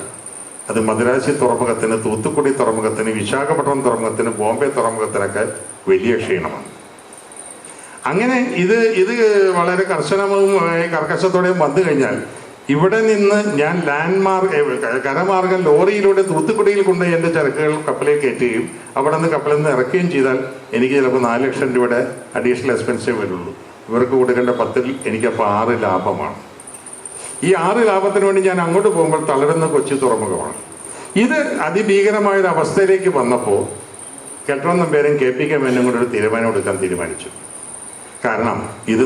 അത് മദ്രാശി തുറമുഖത്തിന്, തൂത്തുക്കുടി തുറമുഖത്തിന്, വിശാഖപട്ടണം തുറമുഖത്തിന്, ബോംബെ തുറമുഖത്തിനൊക്കെ വലിയ ക്ഷീണമാണ്. അങ്ങനെ ഇത് വളരെ കർക്കശത്തോടെയും വന്നു കഴിഞ്ഞാൽ ഇവിടെ നിന്ന് ഞാൻ കരമാർഗം ലോറിയിലൂടെ തൂത്തുക്കുടിയിൽ കൊണ്ട് എൻ്റെ ചരക്കുകൾ കപ്പലിൽ കയറ്റുകയും അവിടെ നിന്ന് കപ്പലിൽ നിന്ന് ഇറക്കുകയും ചെയ്താൽ എനിക്ക് ചിലപ്പോൾ 4 ലക്ഷം രൂപയുടെ അഡീഷണൽ എക്സ്പെൻസേ വരുള്ളൂ. ഇവർക്ക് കൊടുക്കേണ്ട 10-ൽ എനിക്കപ്പോൾ 6 ലാഭമാണ്. ഈ 6 ലാഭത്തിന് വേണ്ടി ഞാൻ അങ്ങോട്ട് പോകുമ്പോൾ തളരുന്ന കൊച്ചി തുറമുഖമാണ്. ഇത് അതിഭീകരമായൊരു അവസ്ഥയിലേക്ക് വന്നപ്പോൾ കെൽട്രോൺ നമ്പ്യാരും KPK മേനോനും കൂടെ ഒരു തീരുമാനം എടുക്കാൻ തീരുമാനിച്ചു. കാരണം ഇത്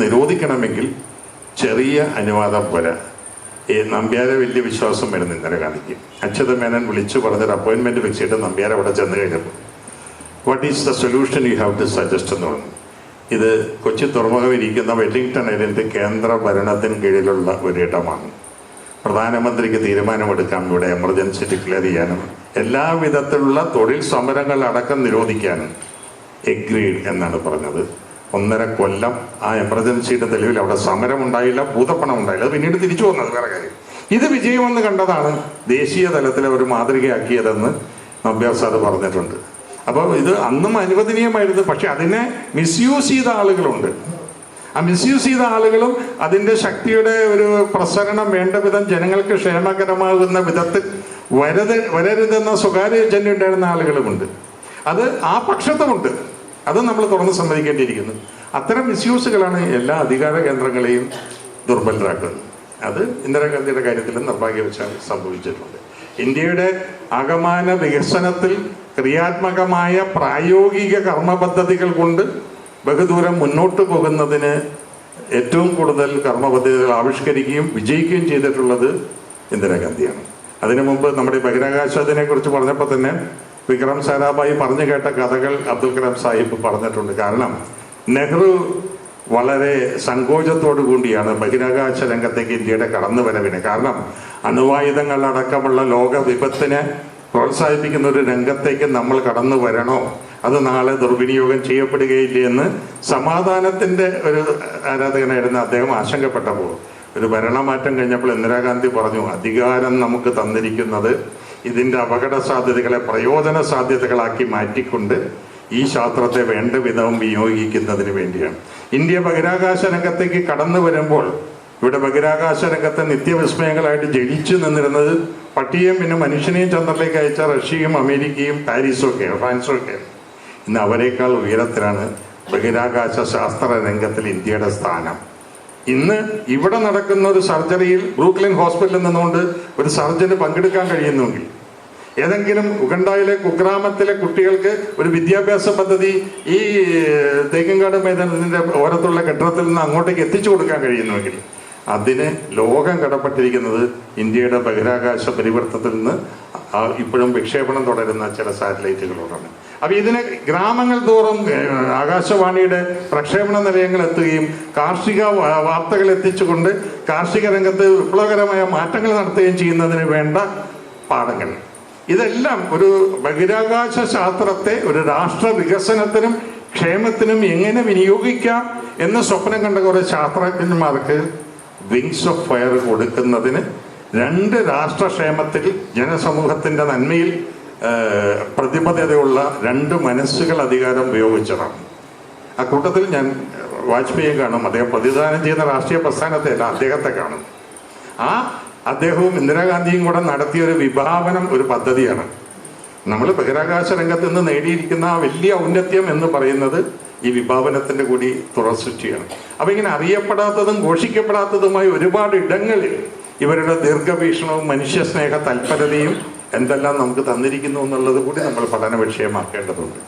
നിരോധിക്കണമെങ്കിൽ ചെറിയ അനുവാദം പോരാ. ഈ നമ്പ്യാരെ വലിയ വിശ്വാസം വരുന്നു ഇന്ദിരാഗാന്ധിക്ക്. അച്യുത മേനോൻ വിളിച്ചു പറഞ്ഞൊരു അപ്പോയിൻമെൻറ്റ് ഫിക്സ് ചെയ്തിട്ട് നമ്പ്യാരെ അവിടെ ചെന്ന് കഴിഞ്ഞപ്പോൾ what is the solution you have to suggest എന്ന് പറഞ്ഞു. ഇത് കൊച്ചി തുറമുഖം ഇരിക്കുന്ന വെല്ലിംഗ്ടൺ ഐലൻഡ് കേന്ദ്ര ഭരണത്തിന് കീഴിലുള്ള ഒരിടമാണ്. പ്രധാനമന്ത്രിക്ക് തീരുമാനമെടുക്കാം ഇവിടെ എമർജൻസി ഡിക്ലെയർ ചെയ്യാനും എല്ലാവിധത്തിലുള്ള തൊഴിൽ സമരങ്ങൾ അടക്കം നിരോധിക്കാനും എഗ്രീഡ് എന്നാണ് പറഞ്ഞത്. 1.5 കൊല്ലം ആ എമർജൻസിയുടെ തെളിവിൽ അവിടെ സമരം ഉണ്ടായില്ല, ഭൂതപ്പണം ഉണ്ടായില്ല. അത് പിന്നീട് തിരിച്ചു വന്നത് വേറെ കാര്യം. ഇത് വിജയമെന്ന് കണ്ടതാണ് ദേശീയ തലത്തിൽ അവർ മാതൃകയാക്കിയതെന്ന് നമ്പ്യാർ സാറ് പറഞ്ഞിട്ടുണ്ട്. അപ്പോൾ ഇത് അന്നും അനുവദനീയമായിരുന്നു. പക്ഷെ അതിനെ മിസ്യൂസ് ചെയ്ത ആളുകളുണ്ട്. ആ മിസ്യൂസ് ചെയ്ത ആളുകളും അതിൻ്റെ ശക്തിയുടെ ഒരു പ്രസരണം വേണ്ട വിധം ജനങ്ങൾക്ക് ക്ഷേമകരമാകുന്ന വിധത്തിൽ വരരുതെന്ന സ്വകാര്യ അജണ്ട ഉണ്ടായിരുന്ന ആളുകളുമുണ്ട്. അത് ആ പക്ഷത്തുമുണ്ട്. അത് നമ്മൾ തുറന്ന് സമ്മതിക്കേണ്ടിയിരിക്കുന്നു. അത്തരം മിസ്യൂസുകളാണ് എല്ലാ അധികാര കേന്ദ്രങ്ങളെയും ദുർബലരാക്കുന്നത്. അത് ഇന്ദിരാഗാന്ധിയുടെ കാര്യത്തിലും നിർഭാഗ്യവശാൽ സംഭവിച്ചിട്ടുണ്ട്. ഇന്ത്യയുടെ ആകമാന വികസനത്തിൽ ക്രിയാത്മകമായ പ്രായോഗിക കർമ്മ പദ്ധതികൾ കൊണ്ട് ബഹുദൂരം മുന്നോട്ട് പോകുന്നതിന് ഏറ്റവും കൂടുതൽ കർമ്മ പദ്ധതികൾ ആവിഷ്കരിക്കുകയും വിജയിക്കുകയും ചെയ്തിട്ടുള്ളത് ഇന്ദിരാഗാന്ധിയാണ്. അതിനു മുമ്പ് നമ്മുടെ ബഹിരാകാശത്തിനെ കുറിച്ച് പറഞ്ഞപ്പോൾ തന്നെ വിക്രം സാരാഭായി പറഞ്ഞു കേട്ട കഥകൾ അബ്ദുൽ കലാം സാഹിബ് പറഞ്ഞിട്ടുണ്ട്. കാരണം നെഹ്റു വളരെ സങ്കോചത്തോടു കൂടിയാണ് ബഹിരാകാശ രംഗത്തേക്ക് ഇന്ത്യയുടെ കടന്നുവരവിന്. കാരണം അണുവായുധങ്ങളടക്കമുള്ള ലോക വിപത്തിനെ പ്രോത്സാഹിപ്പിക്കുന്ന ഒരു രംഗത്തേക്ക് നമ്മൾ കടന്നു വരണോ, അത് നാളെ ദുർവിനിയോഗം ചെയ്യപ്പെടുകയില്ലേ എന്ന് സമാധാനത്തിൻ്റെ ഒരു ആരാധകനായിരുന്ന അദ്ദേഹം ആശങ്കപ്പെട്ടപ്പോൾ ഒരു ഭരണമാറ്റം കഴിഞ്ഞപ്പോൾ ഇന്ദിരാഗാന്ധി പറഞ്ഞു, അധികാരം നമുക്ക് തന്നിരിക്കുന്നത് ഇതിൻ്റെ അപകട സാധ്യതകളെ പ്രയോജന സാധ്യതകളാക്കി മാറ്റിക്കൊണ്ട് ഈ ശാസ്ത്രത്തെ വേണ്ട വിധം വിനിയോഗിക്കുന്നതിന് വേണ്ടിയാണ്. ഇന്ത്യ ബഹിരാകാശ രംഗത്തേക്ക് കടന്നു വരുമ്പോൾ ഇവിടെ ബഹിരാകാശ രംഗത്തെ നിത്യവിസ്മയങ്ങളായിട്ട് ജയിച്ചു നിന്നിരുന്നത് പട്ടിയെയും പിന്നെ മനുഷ്യനെയും ചന്ദ്രനിലേക്ക് അയച്ച റഷ്യയും അമേരിക്കയും പാരീസും ഒക്കെയാണ്, ഫ്രാൻസും ഒക്കെയാണ്. ഇന്ന് അവരെക്കാൾ ഉയരത്തിലാണ് ബഹിരാകാശ ശാസ്ത്ര രംഗത്തിൽ ഇന്ത്യയുടെ സ്ഥാനം. ഇന്ന് ഇവിടെ നടക്കുന്ന ഒരു സർജറിയിൽ ബ്രൂക്ലിൻ ഹോസ്പിറ്റലിൽ നിന്നുകൊണ്ട് ഒരു സർജന് പങ്കെടുക്കാൻ കഴിയുന്നുവെങ്കിൽ, ഏതെങ്കിലും ഉഗണ്ടായിലെ കുഗ്രാമത്തിലെ കുട്ടികൾക്ക് ഒരു വിദ്യാഭ്യാസ പദ്ധതി ഈ തേക്കിൻകാട് മൈതാനത്തിൻ്റെ ഓരത്തുള്ള കെട്ടിടത്തിൽ നിന്ന് അങ്ങോട്ടേക്ക് എത്തിച്ചു കൊടുക്കാൻ കഴിയുന്നുവെങ്കിൽ, അതിന് ലോകം കടപ്പെട്ടിരിക്കുന്നത് ഇന്ത്യയുടെ ബഹിരാകാശ പരിവർത്തനത്തിൽ നിന്ന് ഇപ്പോഴും വിക്ഷേപണം തുടരുന്ന ചില സാറ്റലൈറ്റുകളോടാണ്. അപ്പം ഇതിന് ഗ്രാമങ്ങൾ തോറും ആകാശവാണിയുടെ പ്രക്ഷേപണ നിലയങ്ങൾ എത്തുകയും കാർഷിക വാർത്തകൾ എത്തിച്ചുകൊണ്ട് കാർഷിക രംഗത്ത് വിപ്ലവകരമായ മാറ്റങ്ങൾ നടത്തുകയും ചെയ്യുന്നതിന് വേണ്ട പാഠങ്ങൾ, ഇതെല്ലാം ഒരു ബഹിരാകാശ ശാസ്ത്രത്തെ ഒരു രാഷ്ട്ര വികസനത്തിനും ക്ഷേമത്തിനും എങ്ങനെ വിനിയോഗിക്കാം എന്ന് സ്വപ്നം കണ്ട കുറേ ശാസ്ത്രജ്ഞന്മാർക്ക് വിങ്സ് ഓഫ് ഫയർ കൊടുക്കുന്നതിന് 2 രാഷ്ട്രക്ഷേമത്തിൽ ജനസമൂഹത്തിൻ്റെ നന്മയിൽ പ്രതിബദ്ധതയുള്ള 2 മനസ്സുകൾ അധികാരം ഉപയോഗിച്ചതാണ്. അക്കൂട്ടത്തിൽ ഞാൻ വാജ്പേയിയെ കാണും. അദ്ദേഹം പ്രതിദാനം ചെയ്യുന്ന രാഷ്ട്രീയ പ്രസ്ഥാനത്തെ അല്ല, അദ്ദേഹത്തെ കാണും. അദ്ദേഹവും ഇന്ദിരാഗാന്ധിയും കൂടെ നടത്തിയൊരു വിഭാവനം, ഒരു പദ്ധതിയാണ്. നമ്മൾ ബഹിരാകാശ രംഗത്ത് നിന്ന് നേടിയിരിക്കുന്ന ആ വലിയ ഔന്നത്യം എന്ന് പറയുന്നത് ഈ വിഭാവനത്തിൻ്റെ കൂടി തുറസൃഷ്ടിയാണ്. അപ്പം ഇങ്ങനെ അറിയപ്പെടാത്തതും ഘോഷിക്കപ്പെടാത്തതുമായ ഒരുപാട് ഇടങ്ങളിൽ ഇവരുടെ ദീർഘവീക്ഷണവും മനുഷ്യസ്നേഹ തൽപരതയും എന്തെല്ലാം നമുക്ക് തന്നിരിക്കുന്നു എന്നുള്ളത് കൂടി നമ്മൾ പഠന വിഷയമാക്കേണ്ടതുണ്ട്.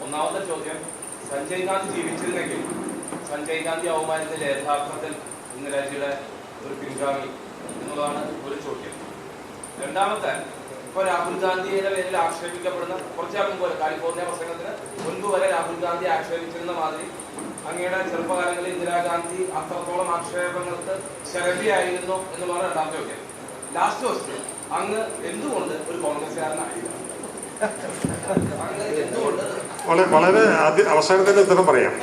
ഒന്നാമത്തെ ചോദ്യം, സഞ്ജയ് ഗാന്ധി ജീവിച്ചിരുന്നെങ്കിൽ സഞ്ജയ് ഗാന്ധി അവമാനത്തിൽ യഥാർത്ഥത്തിൽ ഇന്ദിരാജിയുടെ ഒരു പിൻഗാമി എന്നുള്ളതാണ് ഒരു ചോദ്യം. രണ്ടാമത്തെ, ഇപ്പോൾ രാഹുൽ ഗാന്ധിയുടെ പേരിൽ ആക്ഷേപിക്കപ്പെടുന്ന കുറച്ചാലും പോലെ കാലിഫോർണിയ പ്രസംഗത്തിന് മുൻപ് വരെ രാഹുൽ ഗാന്ധി ആക്ഷേപിച്ചിരുന്ന മാതിരി അങ്ങയുടെ ചെറുപ്പകാലങ്ങളിൽ ഇന്ദിരാഗാന്ധി അത്രത്തോളം ആക്ഷേപങ്ങൾക്ക് ശരവിയായിരുന്നു എന്നുള്ളതാണ് രണ്ടാമത്തെ ചോദ്യം. ലാസ്റ്റ് ക്വസ്റ്റ്യൻ, അങ്ങ് എന്തുകൊണ്ട് ഒരു കോൺഗ്രസ്സുകാരനായില്ല? വളരെ അവസാനത്തിന്റെ ഉത്തരം പറയാം.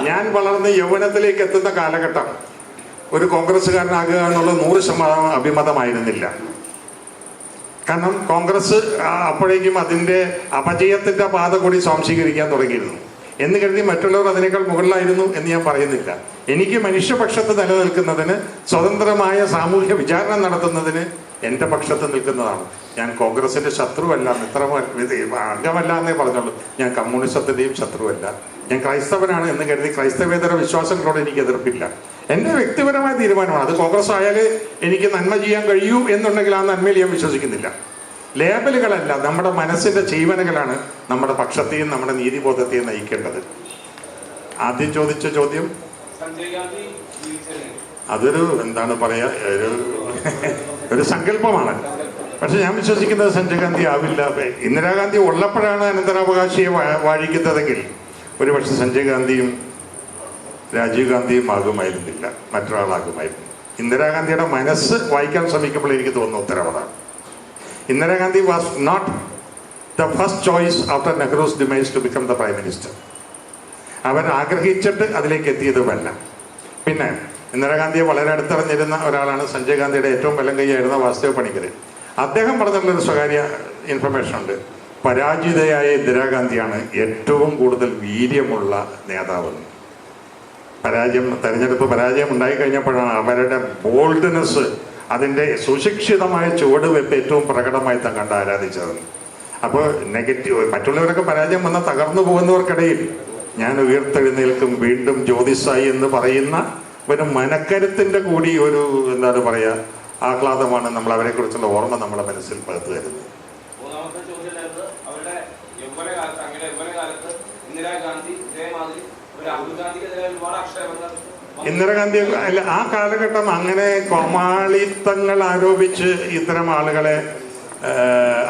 ഞാൻ വളർന്ന് യൗവനത്തിലേക്ക് എത്തുന്ന കാലഘട്ടം ഒരു കോൺഗ്രസ്സുകാരനാകുക എന്നുള്ളത് 100% അഭിമതമായിരുന്നില്ല. കാരണം കോൺഗ്രസ് അപ്പോഴേക്കും അതിൻ്റെ അപജയത്തിൻ്റെ പാത കൂടി സ്വാംശീകരിക്കാൻ തുടങ്ങിയിരുന്നു എന്ന് കരുതി മറ്റുള്ളവർ അതിനേക്കാൾ മുകളിലായിരുന്നു എന്ന് ഞാൻ പറയുന്നില്ല. എനിക്ക് മനുഷ്യപക്ഷത്ത് നിലനിൽക്കുന്നതിന്, സ്വതന്ത്രമായ സാമൂഹ്യ വിചാരണ നടത്തുന്നതിന് എൻ്റെ പക്ഷത്ത് നിൽക്കുന്നതാണ്. ഞാൻ കോൺഗ്രസിൻ്റെ ശത്രുവല്ല, അംഗമല്ല എന്നേ പറഞ്ഞുള്ളൂ. ഞാൻ കമ്മ്യൂണിസത്തിൻ്റെയും ശത്രുവല്ല. ഞാൻ ക്രൈസ്തവനാണ് എന്ന് കരുതി ക്രൈസ്തവേതര വിശ്വാസങ്ങളോട് എനിക്ക് എതിർപ്പില്ല. എൻ്റെ വ്യക്തിപരമായ തീരുമാനമാണ്. അത് കോൺഗ്രസ് ആയാൽ എനിക്ക് നന്മ ചെയ്യാൻ കഴിയൂ എന്നുണ്ടെങ്കിൽ ആ നന്മയിൽ ഞാൻ വിശ്വസിക്കുന്നില്ല. ലേബലുകളല്ല, നമ്മുടെ മനസ്സിൻ്റെ ജീവനകളാണ് നമ്മുടെ പക്ഷത്തെയും നമ്മുടെ നീതിബോധത്തെയും നയിക്കേണ്ടത്. ആദ്യം ചോദിച്ച ചോദ്യം അതൊരു എന്താണ് പറയാ, ഒരു സങ്കല്പമാണ്. പക്ഷെ ഞാൻ വിശ്വസിക്കുന്നത് സഞ്ജയ് ഗാന്ധി ആവില്ല. ഇന്ദിരാഗാന്ധി ഉള്ളപ്പോഴാണ് അനന്തരാവകാശിയെ വാഴിക്കുന്നതെങ്കിൽ ഒരുപക്ഷെ സഞ്ജയ് ഗാന്ധിയും രാജീവ് ഗാന്ധിയും ആകുമായിരുന്നില്ല, മറ്റൊരാളാകുമായിരുന്നു. ഇന്ദിരാഗാന്ധിയുടെ മനസ്സ് വായിക്കാൻ ശ്രമിക്കുമ്പോൾ എനിക്ക് തോന്നുന്ന ഉത്തരവാദമാണ്. Indira Gandhi was not the first choice after Nehru's demise to become the prime minister. അവർ ആഗ്രഹിച്ചിട്ട് അതിലേക്ക് എത്തിയതുമല്ല. പിന്നെ ഇന്ദിരാഗാന്ധിയെ വളരെ അടുത്തറിഞ്ഞിരുന്ന ഒരാളാണ് സഞ്ജയ് ഗാന്ധിയുടെ ഏറ്റവും വലം കൈയായിരുന്ന വാസുദേവ് പണിക്കർ. അദ്ദേഹം പറഞ്ഞിട്ടുള്ളൊരു സ്വകാര്യ ഇൻഫർമേഷൻ ഉണ്ട്. പരാജിതയായ ഇന്ദിരാഗാന്ധിയാണ് ഏറ്റവും കൂടുതൽ വീര്യമുള്ള നേതാവെന്ന്. തെരഞ്ഞെടുപ്പ് പരാജയം ഉണ്ടായിക്കഴിഞ്ഞപ്പോഴാണ് അവരുടെ ബോൾഡ്നെസ്, അതിൻ്റെ സുശിക്ഷിതമായ ചുവടുവെപ്പ് ഏറ്റവും പ്രകടമായി കണ്ട് ആരാധിച്ചതെന്ന്. അപ്പോൾ നെഗറ്റീവ്, മറ്റുള്ളവരൊക്കെ പരാജയം വന്നാൽ തകർന്നു പോകുന്നവർക്കിടയിൽ ഞാൻ ഉയർത്തെഴുന്നേൽക്കും വീണ്ടും ജ്യോതിസായി എന്ന് പറയുന്ന ഒരു മനക്കരുത്തിൻ്റെ കൂടി ഒരു എന്താണ് പറയുക ആഹ്ലാദമാണ് നമ്മൾ അവരെക്കുറിച്ചുള്ള ഓർമ്മ നമ്മുടെ മനസ്സിൽ പകർത്തു തരുന്നത്. മൂന്നാമത്തെ ചോദ്യം, അവരുടെ യൗവനകാലത്ത്, അങ്ങനെ യൗവനകാലത്ത് ഇന്ദിരാഗാന്ധി ഇതേമാതിരി രാഹുൽ ഗാന്ധിക്കെതിരെ ഒരുപാട് ആക്ഷേപങ്ങൾ, ഇന്ദിരാഗാന്ധി അല്ല, ആ കാലഘട്ടം അങ്ങനെ കോമാളിത്തങ്ങൾ ആരോപിച്ച് ഇത്തരം ആളുകളെ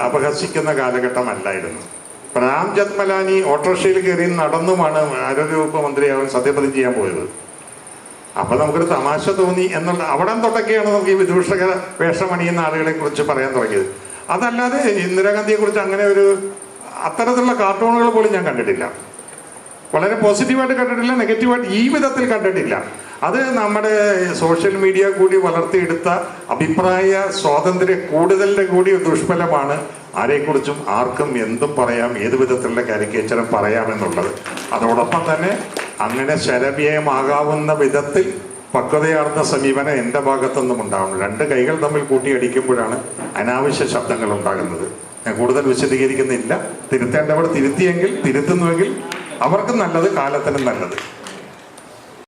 അപഹസിക്കുന്ന കാലഘട്ടമല്ലായിരുന്നു. രാം ജത്മലാനി ഓട്ടോറിക്ഷയിൽ കയറി നടന്നുമാണ് ആരോഗ്യവകുപ്പ് മന്ത്രിയാവാൻ സത്യപ്രതിജ്ഞ ചെയ്യാൻ പോയത്. അപ്പം നമുക്കൊരു തമാശ തോന്നി എന്നുള്ള അവിടെ തൊട്ടൊക്കെയാണ് നമുക്ക് ഈ വിദൂഷക വേഷമണിയുന്ന ആളുകളെ കുറിച്ച് പറയാൻ തുടങ്ങിയത്. അതല്ലാതെ ഇന്ദിരാഗാന്ധിയെക്കുറിച്ച് അങ്ങനെ ഒരു അത്തരത്തിലുള്ള കാർട്ടൂണുകൾ പോലും ഞാൻ കണ്ടിട്ടില്ല. വളരെ പോസിറ്റീവായിട്ട് കണ്ടിട്ടില്ല, നെഗറ്റീവായിട്ട് ഈ വിധത്തിൽ കണ്ടിട്ടില്ല. അത് നമ്മുടെ സോഷ്യൽ മീഡിയ കൂടി വളർത്തിയെടുത്ത അഭിപ്രായ സ്വാതന്ത്ര്യ കൂടുതലിൻ്റെ കൂടി ദുഷ്ഫലമാണ് ആരെക്കുറിച്ചും ആർക്കും എന്തും പറയാം, ഏത് വിധത്തിലുള്ള കാരിക്കേച്ചറും പറയാമെന്നുള്ളത്. അതോടൊപ്പം തന്നെ അങ്ങനെ ശരവ്യയമാകാവുന്ന വിധത്തിൽ പക്വതയാർന്ന സമീപനം എൻ്റെ ഭാഗത്തുനിന്നും ഉണ്ടാവണം. 2 കൈകൾ തമ്മിൽ കൂട്ടിയടിക്കുമ്പോഴാണ് അനാവശ്യ ശബ്ദങ്ങൾ ഉണ്ടാകുന്നത്. ഞാൻ കൂടുതൽ വിശദീകരിക്കുന്നില്ല. തിരുത്തേണ്ടവർ തിരുത്തിയെങ്കിൽ, തിരുത്തുന്നുവെങ്കിൽ അവർക്കും നല്ലത്, കാലത്തിനും നല്ലത്.